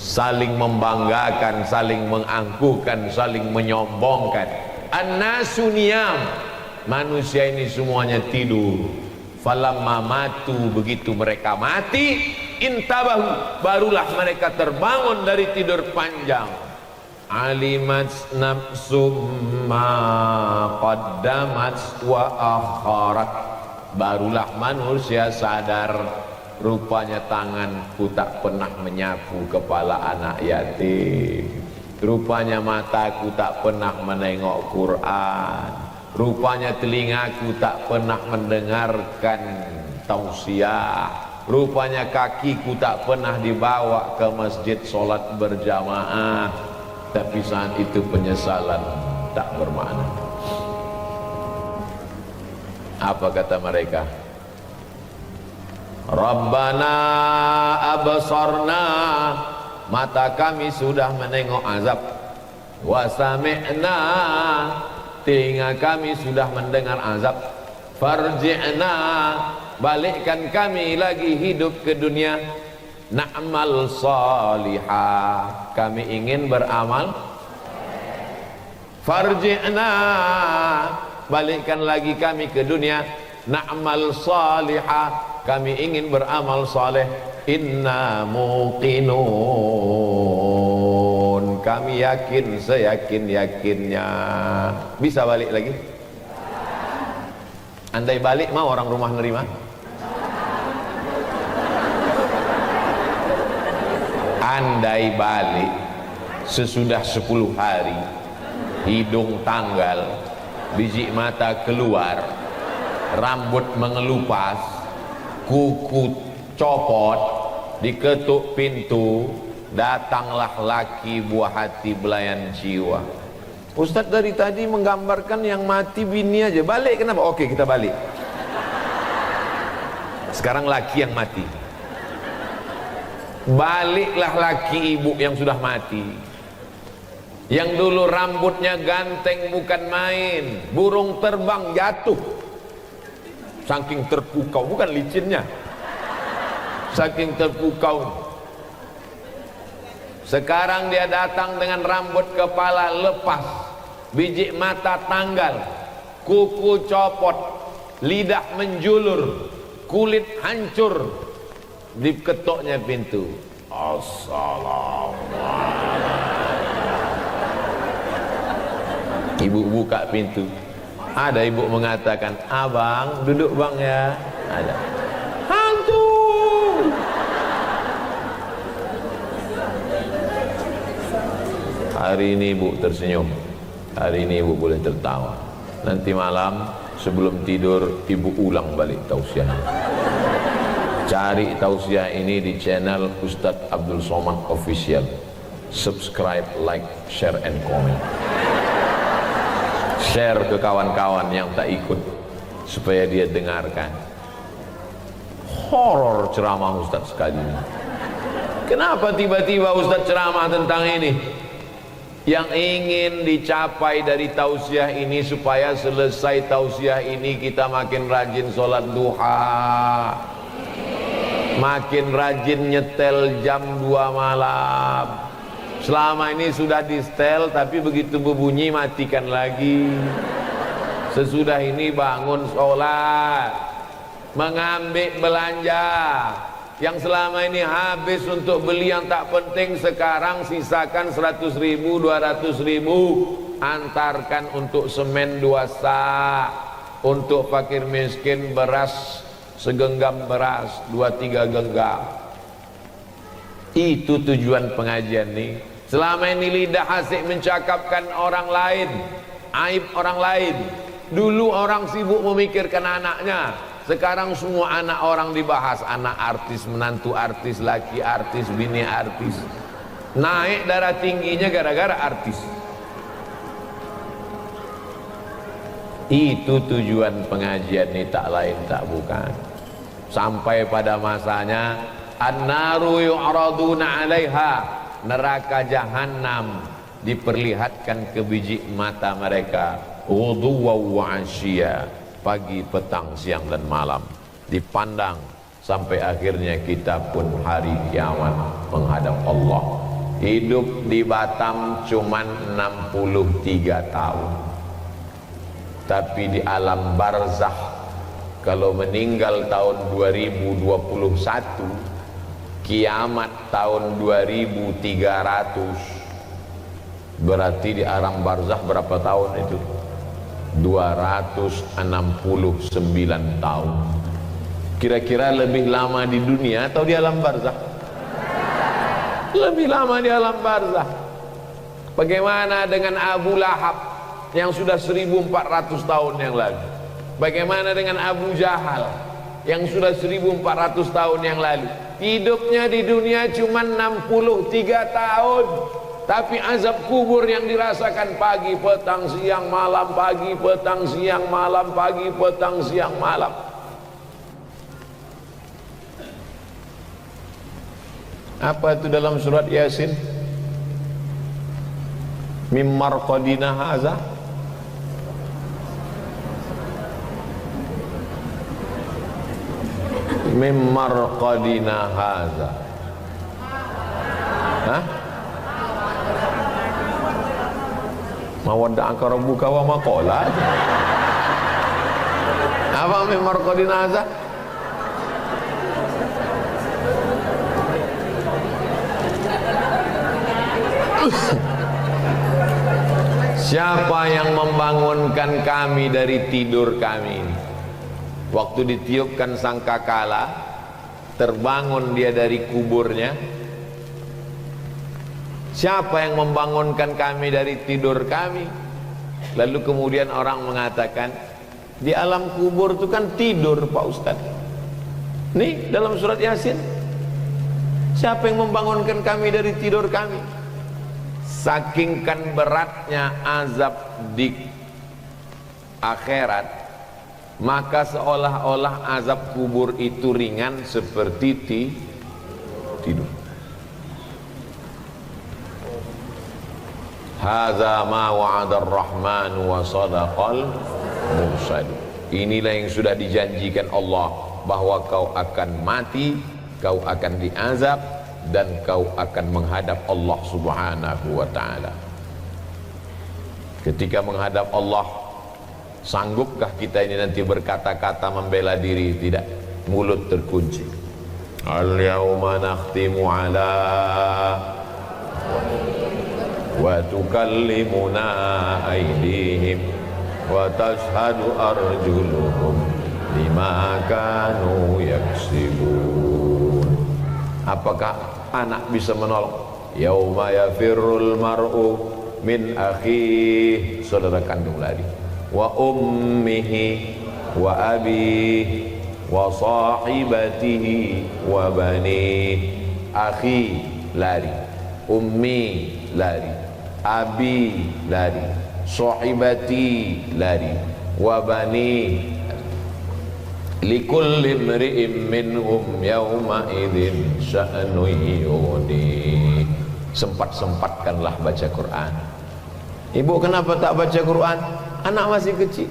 Saling membanggakan, saling mengangkuhkan, saling menyombongkan. An-nasu niyam. Manusia ini semuanya tidur. Falamma matu, begitu mereka mati, intabahu, barulah mereka terbangun dari tidur panjang. Alimat nafsum ma qaddamat wa akharat. Barulah manusia sadar, rupanya tanganku tak pernah menyapu kepala anak yatim, rupanya mataku tak pernah menengok Quran, rupanya telingaku tak pernah mendengarkan tausiah, rupanya kakiku tak pernah dibawa ke masjid sholat berjamaah. Tapi saat itu penyesalan tak bermakna. Apa kata mereka? Rabbana absarna, mata kami sudah menengok azab. Wa sami'na, telinga kami sudah mendengar azab. Farji'na, balikkan kami lagi hidup ke dunia, na'mal salihah, kami ingin beramal. Farji'na, balikkan lagi kami ke dunia, na'mal salihah, kami ingin beramal saleh. Inna muqinun, kami yakin seyakin-yakinnya. Bisa balik lagi? Andai balik mau orang rumah nerima? Andai balik sesudah 10 hari, hidung tanggal, biji mata keluar, rambut mengelupas, kuku copot, diketuk pintu, datanglah laki buah hati belayan jiwa. Ustaz dari tadi menggambarkan yang mati bini aja, balik kenapa? Oke, kita balik. Sekarang laki yang mati. Baliklah laki ibu yang sudah mati, yang dulu rambutnya ganteng bukan main, burung terbang jatuh saking terpukau, bukan licinnya, saking terpukau. Sekarang dia datang dengan rambut kepala lepas, biji mata tanggal, kuku copot, lidah menjulur, kulit hancur. Diketoknya pintu, assalamualaikum. Ibu buka pintu, ada ibu mengatakan, abang duduk bang ya. Ada, hantu. Hari ini ibu tersenyum, hari ini ibu boleh tertawa. Nanti malam sebelum tidur ibu ulang balik tausiah. Cari tausiah ini di channel Ustadz Abdul Somad Official. Subscribe, like, share, and comment. Share ke kawan-kawan yang tak ikut supaya dia dengarkan. Horor ceramah Ustadz sekali ini. Kenapa tiba-tiba Ustadz ceramah tentang ini? Yang ingin dicapai dari tausiah ini, supaya selesai tausiah ini kita makin rajin sholat duha, makin rajin nyetel jam 2 malam. Selama ini sudah di setel, tapi begitu berbunyi matikan lagi. Sesudah ini bangun sholat, mengambil belanja yang selama ini habis untuk beli yang tak penting, sekarang sisakan 100.000, 200.000, antarkan untuk semen 2 sak, untuk fakir miskin beras segenggam beras, 2-3 genggam. Itu tujuan pengajian ini. Selama ini lidah asik mencakapkan orang lain, aib orang lain. Dulu orang sibuk memikirkan anaknya, sekarang semua anak orang dibahas. Anak artis, menantu artis, laki artis, bini artis. Naik darah tingginya gara-gara artis. Itu tujuan pengajian ini, tak lain tak bukan. Sampai pada masanya, an-naru yu'raduna 'alaiha, neraka jahanam diperlihatkan ke biji mata mereka, ghuduwan wa 'ashiyya, pagi, petang, siang dan malam, dipandang sampai akhirnya kita pun hari kiamat menghadap Allah. Hidup di Batam cuman 63 tahun, tapi di alam barzakh, kalau meninggal tahun 2021, kiamat tahun 2300, berarti di alam barzakh berapa tahun itu? 269 tahun. Kira-kira lebih lama di dunia atau di alam barzakh? Lebih lama di alam barzakh. Bagaimana dengan Abu Lahab yang sudah 1400 tahun yang lalu? Bagaimana dengan Abu Jahal yang sudah 1400 tahun yang lalu? Hidupnya di dunia cuma 63 tahun, tapi azab kubur yang dirasakan pagi, petang, siang, malam, pagi, petang, siang, malam, pagi, petang, siang, malam. Apa itu dalam surat Yasin? Mim marqadina haza, Mim marqadina haza. Hah? Mawadda'aka rabbuka wa ma qala. Apa mim marqadina haza? Siapa yang membangunkan kami dari tidur kami ini? Waktu ditiupkan sangkakala, terbangun dia dari kuburnya. Siapa yang membangunkan kami dari tidur kami? Lalu kemudian orang mengatakan, di alam kubur itu kan tidur Pak Ustadz. Nih dalam surat Yasin, siapa yang membangunkan kami dari tidur kami? Sakingkan beratnya azab di akhirat, maka seolah-olah azab kubur itu ringan seperti tidur. Hadza ma wa'ada ar-rahman wa sadaqal mursalin. Inilah yang sudah dijanjikan Allah, bahwa kau akan mati, kau akan diazab, dan kau akan menghadap Allah subhanahu wa ta'ala. Ketika menghadap Allah, sanggupkah kita ini nanti berkata-kata membela diri? Tidak, mulut terkunci. Al-yawma nakhtimu ala wa tukallimuna aydihim wa tashhadu arjuluhum bima kanu yaksibun. Apakah anak bisa menolong? Yauma yafirrul mar'u min akhihi, saudara kandung lari, wa ummihi wa abihi wa sahibatihi wa banihi. Akhi lari, ummi lari, abi lari, sahibati lari, wa bani. Likulli imri'in minhum yawma idzin sya'nun yughni. Sempat-sempatkanlah baca Quran. Ibu kenapa tak baca Quran? Anak masih kecil.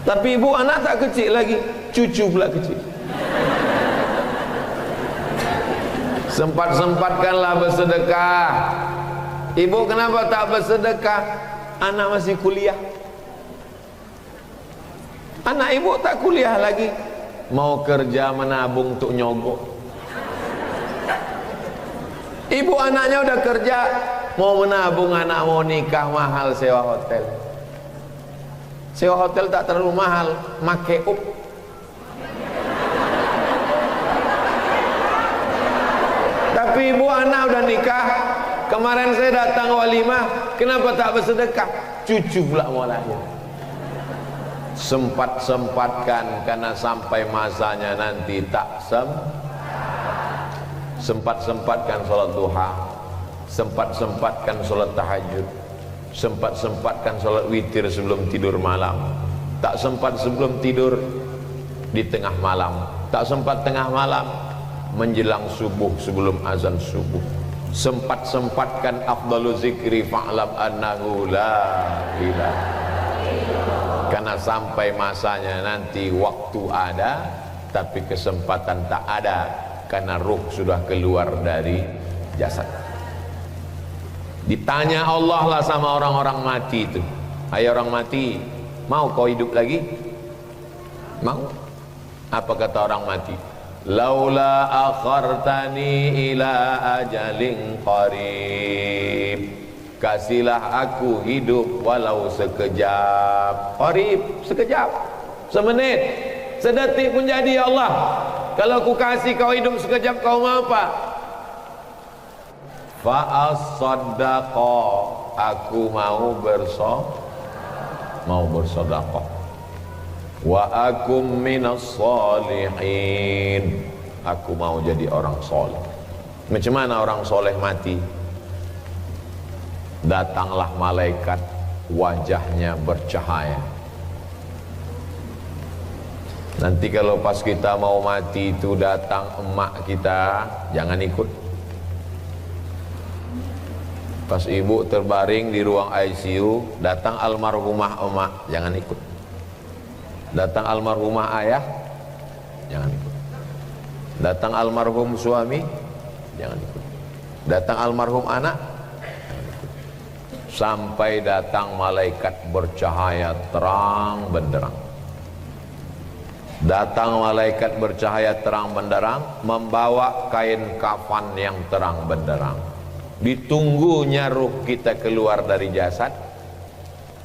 Tapi ibu anak tak kecil lagi, cucu pula kecil. Sempat-sempatkanlah bersedekah. Ibu kenapa tak bersedekah? Anak masih kuliah. Anak ibu tak kuliah lagi, mau kerja menabung untuk nyogok. Ibu anaknya udah kerja, mau menabung, anak mau nikah, mahal sewa hotel. Sewa hotel tak terlalu mahal, make up. Tapi ibu anak udah nikah, kemarin saya datang walimah, kenapa tak bersedekah? Cucu pula mau lahir. Sempat-sempatkan, karena sampai masanya nanti tak sempat-sempatkan sholat duha, sempat-sempatkan sholat tahajud, sempat-sempatkan sholat witir sebelum tidur malam, tak sempat sebelum tidur di tengah malam, tak sempat tengah malam menjelang subuh sebelum azan subuh. Sempat-sempatkan afdalu zikri fa'lam annahu la ilaha. Karena sampai masanya nanti waktu ada, tapi kesempatan tak ada, karena ruh sudah keluar dari jasad. Ditanya Allah lah sama orang-orang mati itu, hai orang mati, mau kau hidup lagi? Mau? Apa kata orang mati? Laula akhartani ila ajalin qarib, kasihlah aku hidup walau sekejap. Qarib, sekejap, semenit, sedetik pun jadi. Ya Allah, kalau aku kasih kau hidup sekejap, kau mau apa? Fa'as-saddaqa, aku mau bersedekah. Wa akum minas sholihin, aku mau jadi orang soleh. Macam mana orang soleh mati? Datanglah malaikat, wajahnya bercahaya. Nanti kalau pas kita mau mati itu datang emak kita, jangan ikut. Pas ibu terbaring di ruang ICU, datang almarhumah emak, jangan ikut. Datang almarhumah ayah, jangan ikut. Datang almarhum suami, jangan ikut. Datang almarhum anak, jangan ikut. Sampai datang malaikat bercahaya terang benderang. Datang malaikat bercahaya terang benderang, membawa kain kafan yang terang benderang. Ditunggunya ruh kita keluar dari jasad,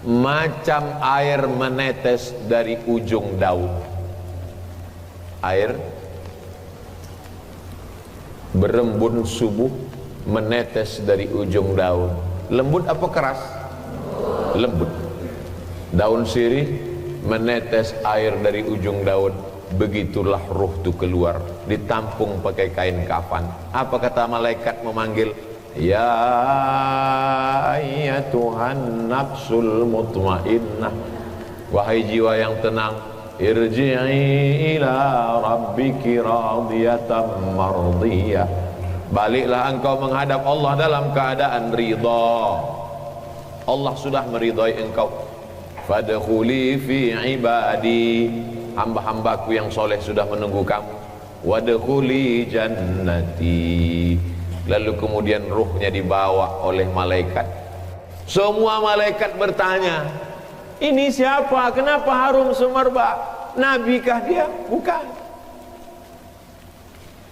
macam air menetes dari ujung daun. Air berembun subuh menetes dari ujung daun. Lembut apa keras? Lembut. Daun sirih menetes air dari ujung daun. Begitulah ruh itu keluar, ditampung pakai kain kafan. Apa kata malaikat memanggil? Ya ayyatuhan nafsul mutmainnah, wahai jiwa yang tenang, irji'i ila rabbiki radiyatan mardiyah, baliklah engkau menghadap Allah dalam keadaan ridha. Allah sudah meridhai engkau. Fadkhuli fi ibadi, hamba-hambaku yang soleh sudah menunggu kamu. Wadkhuli jannati. Lalu kemudian ruhnya dibawa oleh malaikat. Semua malaikat bertanya, ini siapa? Kenapa harum semerbak? Nabikah dia? Bukan.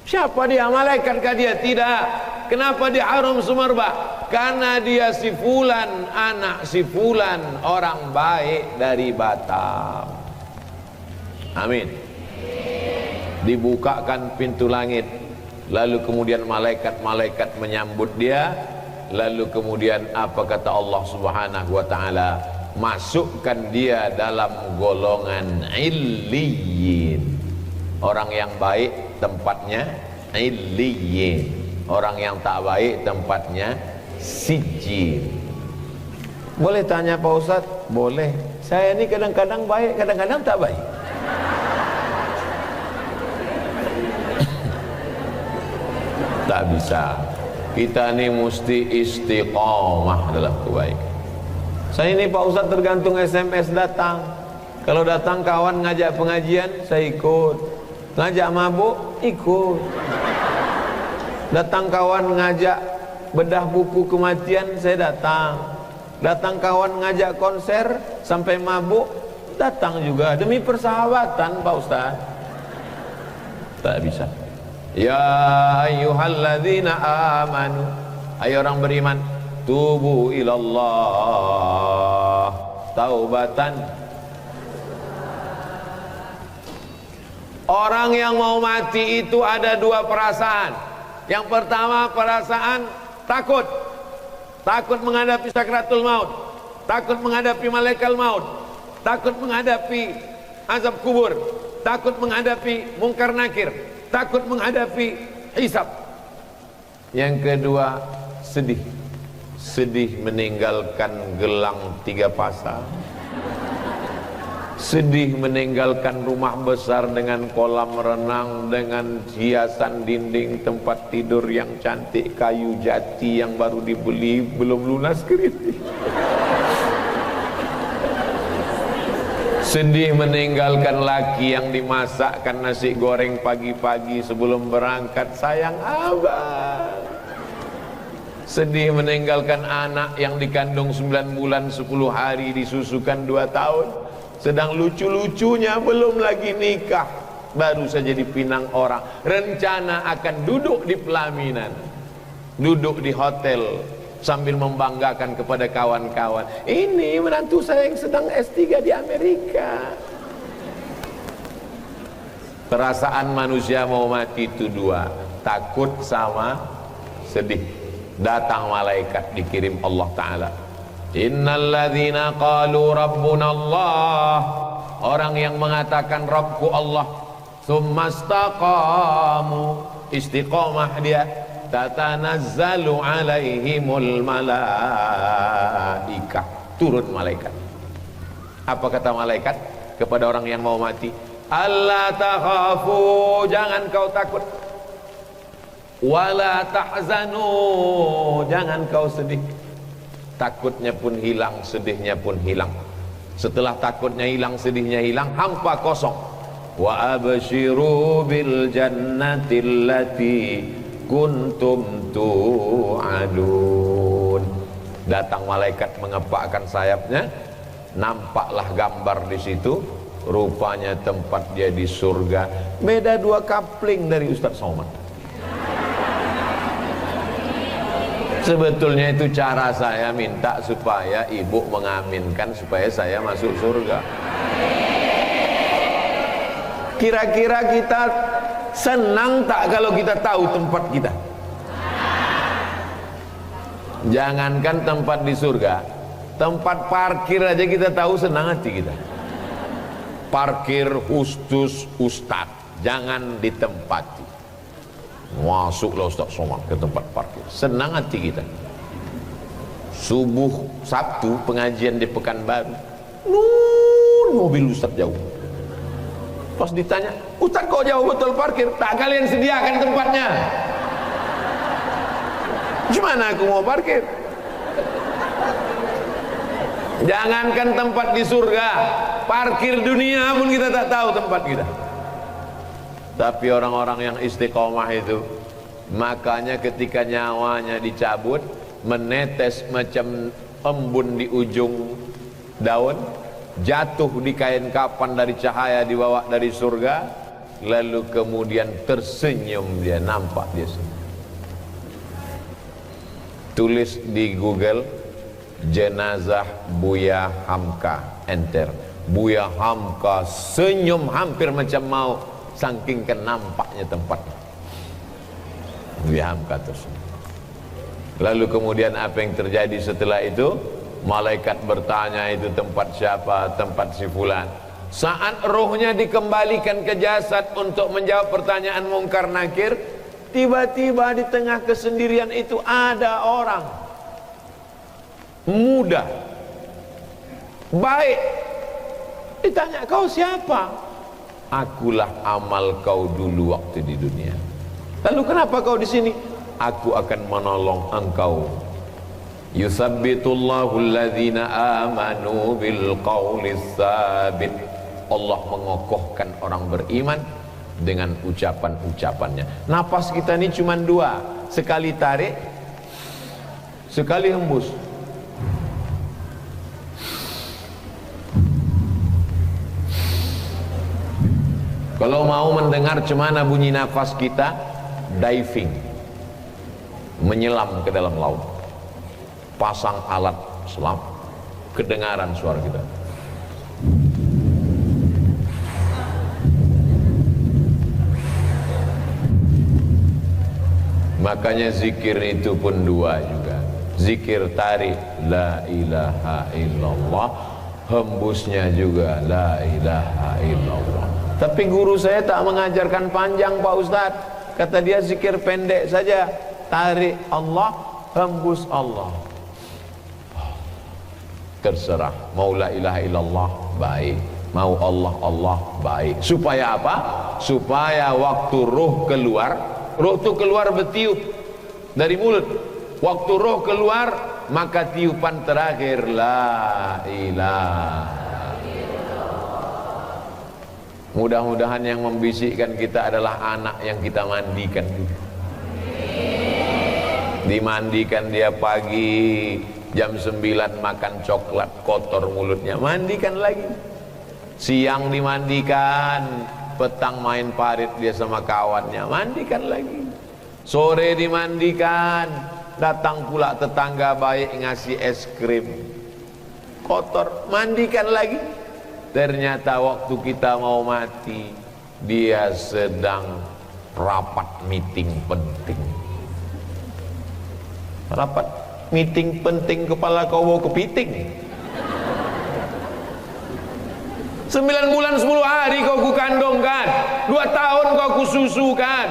Siapa dia? Malaikatkah dia? Tidak. Kenapa dia harum semerbak? Karena dia si fulan, anak si fulan, orang baik dari Batam. Amin. Dibukakan pintu langit, lalu kemudian malaikat-malaikat menyambut dia. Lalu kemudian apa kata Allah Subhanahu wa taala? Masukkan dia dalam golongan illiyin. Orang yang baik tempatnya illiyin, orang yang tak baik tempatnya sijjin. Boleh tanya Pak Ustadz? Boleh. Saya ini kadang-kadang baik, kadang-kadang tak baik. Tak bisa. Kita ini mesti istiqamah dalam kebaikan. Saya ini Pak Ustadz tergantung SMS datang. Kalau datang kawan ngajak pengajian, saya ikut. Ngajak mabuk, ikut. Datang kawan ngajak bedah buku kematian, saya datang. Datang kawan ngajak konser sampai mabuk, datang juga. Demi persahabatan Pak Ustaz. Tak bisa. Ya ayyuhalladzina amanu, ayo orang beriman, tubu ilallah taubatan. Orang yang mau mati itu ada dua perasaan. Yang pertama perasaan takut. Takut menghadapi sakratul maut, takut menghadapi malaikat maut, takut menghadapi azab kubur, takut menghadapi mungkar nakir, takut menghadapi hisab. Yang kedua sedih. Sedih meninggalkan gelang 3 pasang. Sedih meninggalkan rumah besar dengan kolam renang, dengan hiasan dinding tempat tidur yang cantik, kayu jati yang baru dibeli, belum lunas kredit. Sedih meninggalkan laki yang dimasakkan nasi goreng pagi-pagi sebelum berangkat, sayang abang. Sedih meninggalkan anak yang dikandung 9 bulan 10 hari, disusukan 2 tahun. Sedang lucu-lucunya belum lagi nikah, baru saja dipinang orang. Rencana akan duduk di pelaminan, duduk di hotel sambil membanggakan kepada kawan-kawan, ini menantu saya yang sedang S3 di Amerika. Perasaan manusia mau mati itu 2, takut sama sedih. Datang malaikat dikirim Allah Ta'ala. Innalladzina qalu rabbuna Allah, orang yang mengatakan Rabbku Allah, tsumastaqamu, istiqamah dia, tatanazzalu alaihimul malaikah, turun malaikat. Apa kata malaikat kepada orang yang mau mati? Allah takhafu, jangan kau takut, wala tahzanu, jangan kau sedih. Takutnya pun hilang, sedihnya pun hilang. Setelah takutnya hilang, sedihnya hilang, hampa kosong. wa abshiru bil jannati allati kuntum tu'adun. Datang malaikat mengepakkan sayapnya, nampaklah gambar di situ, rupanya tempat dia di surga. Beda 2 kapling dari Ustaz Somad. Sebetulnya itu cara saya minta supaya ibu mengaminkan supaya saya masuk surga. Kira-kira kita senang tak kalau kita tahu tempat kita? Jangankan tempat di surga, tempat parkir aja kita tahu, senang hati kita. Parkir khusus Ustaz, jangan ditempati. Masuklah Ustaz Somad ke tempat parkir, senang hati kita. Subuh Sabtu pengajian di Pekanbaru, mobil Ustaz jauh. Pas ditanya, Ustaz kok jauh betul parkir? Tak kalian sediakan tempatnya. Gimana aku mau parkir? Jangankan tempat di surga, parkir dunia pun kita tak tahu tempat kita. Tapi orang-orang yang istiqomah itu, makanya ketika nyawanya dicabut, menetes macam embun di ujung daun, jatuh di kain kapan dari cahaya dibawa dari surga, lalu kemudian tersenyum dia, nampak dia senyum. Tulis di Google jenazah Buya Hamka, enter. Buya Hamka senyum hampir macam mau, saking nampaknya tempatnya. Buya Hamka tersenyum. Lalu kemudian apa yang terjadi setelah itu? Malaikat bertanya, itu tempat siapa? Tempat si fulan. Saat rohnya dikembalikan ke jasad untuk menjawab pertanyaan mungkar nakir, tiba-tiba di tengah kesendirian itu ada orang muda, baik. Ditanya, kau siapa? Akulah amal kau dulu waktu di dunia. Lalu kenapa kau di sini? Aku akan menolong engkau. Yusabbitullahu alladhina amanu bil qawlis sabit. Allah mengokohkan orang beriman dengan ucapan-ucapannya. Napas kita ini cuma 2, sekali tarik, sekali hembus. Kalau mau mendengar cemana bunyi nafas kita, diving, menyelam ke dalam laut, pasang alat selam, kedengaran suara kita. Makanya zikir itu pun 2 juga. Zikir tarik la ilaha illallah, hembusnya juga la ilaha illallah. Tapi guru saya tak mengajarkan panjang Pak Ustadz. Kata dia zikir pendek saja, tarik Allah, hembus Allah. Terserah, mau la ilaha illallah baik, mau Allah Allah baik. Supaya apa? Supaya waktu roh keluar, roh itu keluar bertiup dari mulut. Waktu roh keluar, maka tiupan terakhir la ilaha. Mudah-mudahan yang membisikkan kita adalah anak yang kita mandikan. Dimandikan dia pagi jam 9 makan coklat, kotor mulutnya, mandikan lagi. Siang dimandikan, petang main parit dia sama kawannya, mandikan lagi. Sore dimandikan, datang pula tetangga baik ngasih es krim, kotor, mandikan lagi. Ternyata waktu kita mau mati, dia sedang rapat meeting penting. Rapat meeting penting, kepala kau bawa kepiting. 9 bulan 10 hari kau kukandongkan, 2 tahun kau kususukan,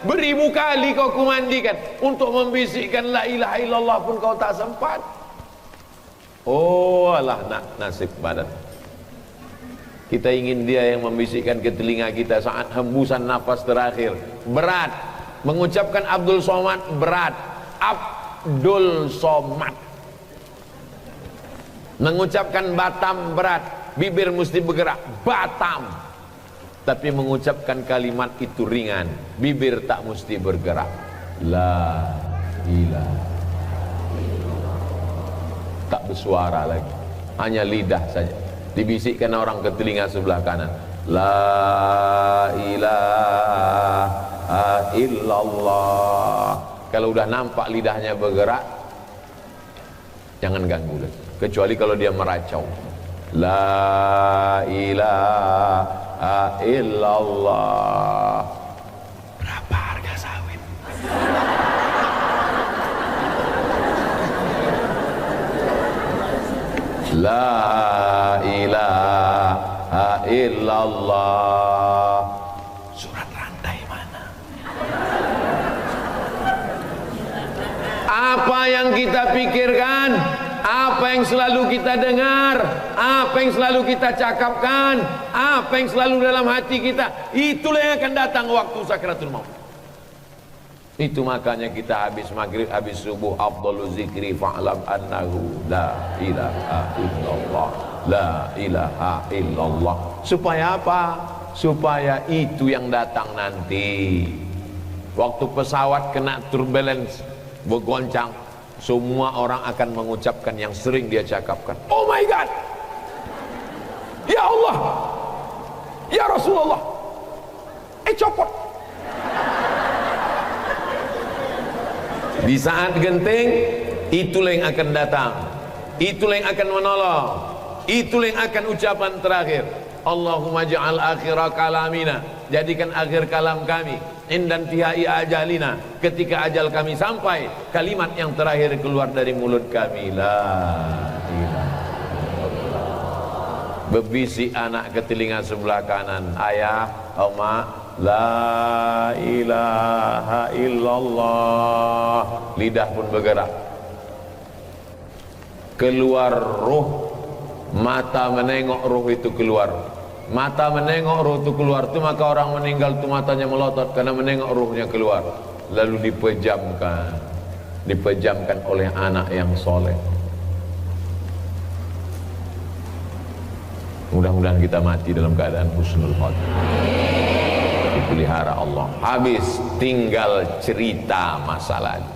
beribu kali kau kumandikan. Untuk membisikkan la ilaha illallah pun kau tak sempat. Oh alah nasib badan. Kita ingin dia yang membisikkan ke telinga kita saat hembusan nafas terakhir. Berat. Mengucapkan Abdul Somad berat. Abdul Somad. Mengucapkan Batam berat. Bibir mesti bergerak. Batam. tapi mengucapkan kalimat itu ringan, bibir tak mesti bergerak. La ilaha, tak bersuara lagi, hanya lidah saja dibisikkan orang ke telinga sebelah kanan. La ilaha illallah. Kalau udah nampak lidahnya bergerak, jangan ganggu lagi, kecuali kalau dia meracau. La ilaha illallah. Berapa harga sawit? La ilaha illallah. Surat rantai mana? Apa yang kita pikirkan, apa yang selalu kita dengar, apa yang selalu kita cakapkan, apa yang selalu dalam hati kita, itulah yang akan datang waktu sakratul maut. Itu makanya kita habis maghrib, habis subuh, afdalu zikri fa'lam annahu la ilaha illallah, la ilaha illallah. Supaya apa? Supaya itu yang datang nanti. Waktu pesawat kena turbulence, bergoncang, semua orang akan mengucapkan yang sering dia cakapkan. Oh my God, ya Allah, ya Rasulullah, copot. Di saat genting, itulah yang akan datang, itulah yang akan menolong, itulah yang akan ucapan terakhir. Allahumma ja'al akhira kalamina, jadikan akhir kalam kami, indan tihai ajalina, ketika ajal kami sampai, kalimat yang terakhir keluar dari mulut kami, la ilaha illallah. Berbisik anak ke telinga sebelah kanan, ayah, oma, la ilaha illallah. Lidah pun bergerak, keluar ruh, mata menengok ruh itu keluar. Mata menengok ruh itu keluar, itu maka orang meninggal itu matanya melotot karena menengok ruhnya keluar. Lalu dipejamkan oleh anak yang soleh. Mudah-mudahan kita mati dalam keadaan husnul khotimah, dipelihara Allah. Habis tinggal cerita masa lalu.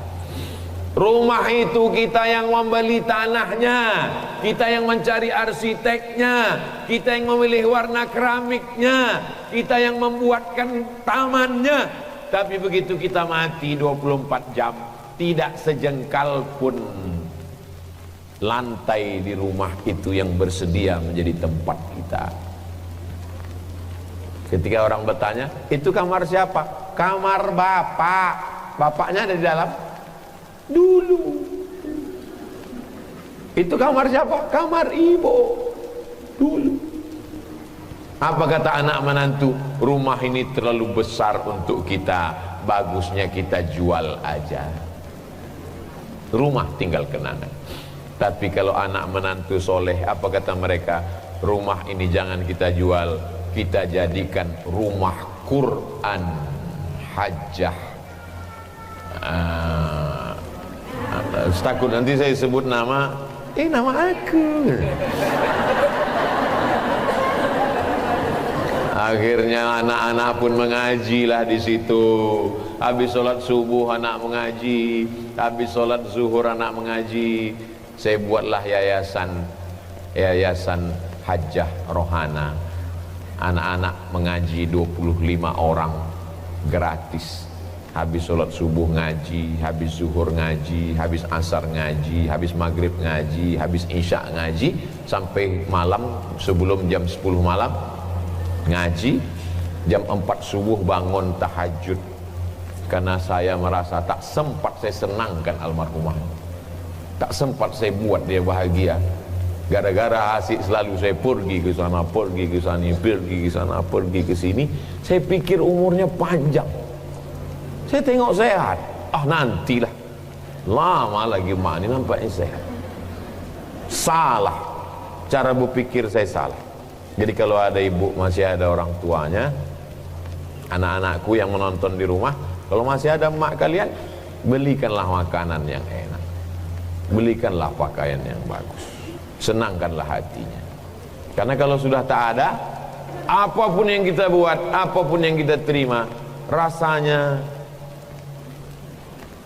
Rumah itu kita yang membeli tanahnya, kita yang mencari arsiteknya, kita yang memilih warna keramiknya, kita yang membuatkan tamannya. Tapi begitu kita mati 24 jam, tidak sejengkal pun lantai di rumah itu yang bersedia menjadi tempat kita. Ketika orang bertanya, itu kamar siapa? Kamar bapak. Bapaknya ada di dalam? Dulu. Itu kamar siapa? Kamar ibu. Dulu. Apa kata anak menantu? Rumah ini terlalu besar untuk kita, bagusnya kita jual aja. Rumah tinggal kenangan. Tapi kalau anak menantu soleh, apa kata mereka? Rumah ini jangan kita jual, kita jadikan rumah Quran hajjah. Takut nanti saya sebut nama, nama aku. Akhirnya anak-anak pun mengajilah di situ. Habis sholat subuh anak mengaji, habis sholat zuhur anak mengaji. Saya buatlah yayasan hajjah rohana. Anak-anak mengaji 25 orang gratis. Habis sholat subuh ngaji, habis zuhur ngaji, habis asar ngaji, habis maghrib ngaji, habis isya ngaji, sampai malam sebelum jam 10 malam ngaji, jam 4 subuh bangun tahajud. Karena saya merasa tak sempat saya senangkan almarhumah, tak sempat saya buat dia bahagia. Gara-gara asik selalu saya pergi ke sana, pergi ke sana, pergi ke sana, pergi ke sini. Saya pikir umurnya panjang. Saya tengok sehat, nantilah. Lama lagi mak ini nampaknya sehat. Salah, cara berpikir saya salah. Jadi kalau ada ibu, masih ada orang tuanya, anak-anakku yang menonton di rumah, kalau masih ada mak kalian, belikanlah makanan yang enak, belikanlah pakaian yang bagus, senangkanlah hatinya. Karena kalau sudah tak ada, apapun yang kita buat, apapun yang kita terima, rasanya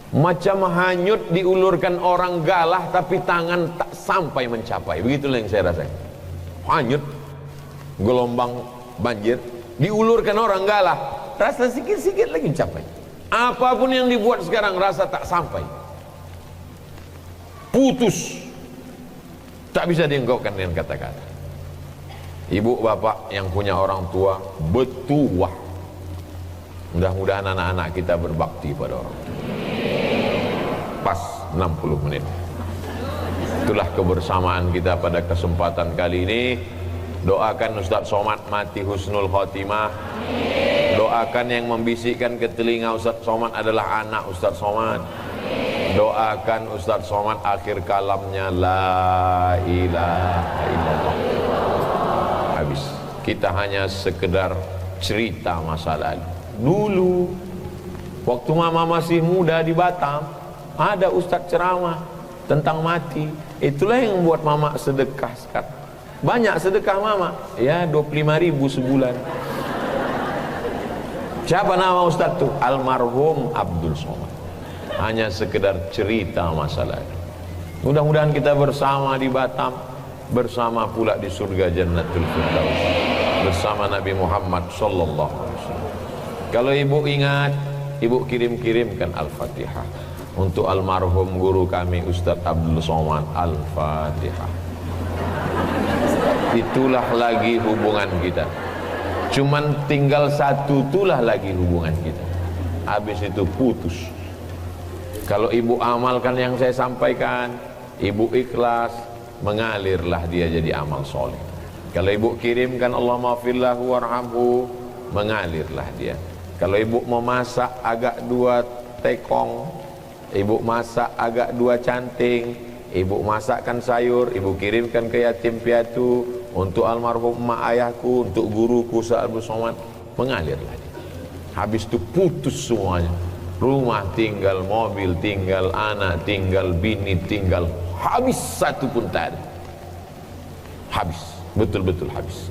macam hanyut diulurkan orang galah tapi tangan tak sampai mencapai. Begitulah yang saya rasakan. Hanyut gelombang banjir diulurkan orang galah, rasa sikit-sikit lagi mencapai. Apapun yang dibuat sekarang rasa tak sampai, putus, tak bisa diungkapkan dengan kata-kata. Ibu bapak yang punya orang tua bertuah, mudah-mudahan anak-anak kita berbakti pada orang tua. Pas 60 menit. Itulah kebersamaan kita pada kesempatan kali ini. Doakan Ustaz Somad mati husnul khotimah. Doakan yang membisikkan ke telinga Ustaz Somad adalah anak Ustaz Somad. Doakan Ustaz Somad akhir kalamnya la ilaha illallah. Habis. Kita hanya sekedar cerita masa lalu. Dulu waktu mama masih muda di Batam, ada ustaz ceramah tentang mati. Itulah yang membuat mama sedekah sekarang. Banyak sedekah mama, ya 25.000 sebulan. Siapa nama ustaz tuh? Almarhum Abdul Somad. Hanya sekedar cerita masa lalu. Mudah-mudahan kita bersama di Batam, bersama pula di surga Jannatul Firdaus, bersama Nabi Muhammad sallallahu alaihi wasallam. Kalau ibu ingat, ibu kirimkan Al-Fatihah untuk almarhum guru kami Ustaz Abdul Somad. Al-Fatihah. Itulah lagi hubungan kita. Cuman tinggal satu, itulah lagi hubungan kita. Habis itu putus. Kalau ibu amalkan yang saya sampaikan, ibu ikhlas, mengalirlah dia jadi amal soleh. Kalau ibu kirimkan Allahumma firlahu warhamhu, mengalirlah dia. Kalau ibu mau masak agak 2 tekong, ibu masak agak 2 canting, ibu masakkan sayur, ibu kirimkan ke yatim piatu, untuk almarhum emak ayahku, untuk guruku Ustaz Abdul Somad, mengalirlah dia. Habis itu putus semuanya. Rumah tinggal, mobil tinggal, anak tinggal, bini tinggal, habis satu pun tak ada. Habis, betul-betul habis.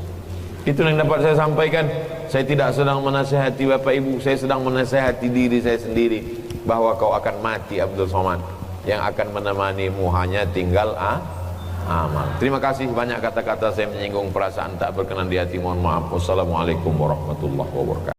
Itu yang dapat saya sampaikan. Saya tidak sedang menasihati bapak ibu, saya sedang menasihati diri saya sendiri, bahwa kau akan mati Abdul Somad. Yang akan menemanimu hanya tinggal amal. Terima kasih. Banyak kata-kata saya menyinggung perasaan tak berkenan di hati, mohon maaf. Wassalamualaikum warahmatullahi wabarakatuh.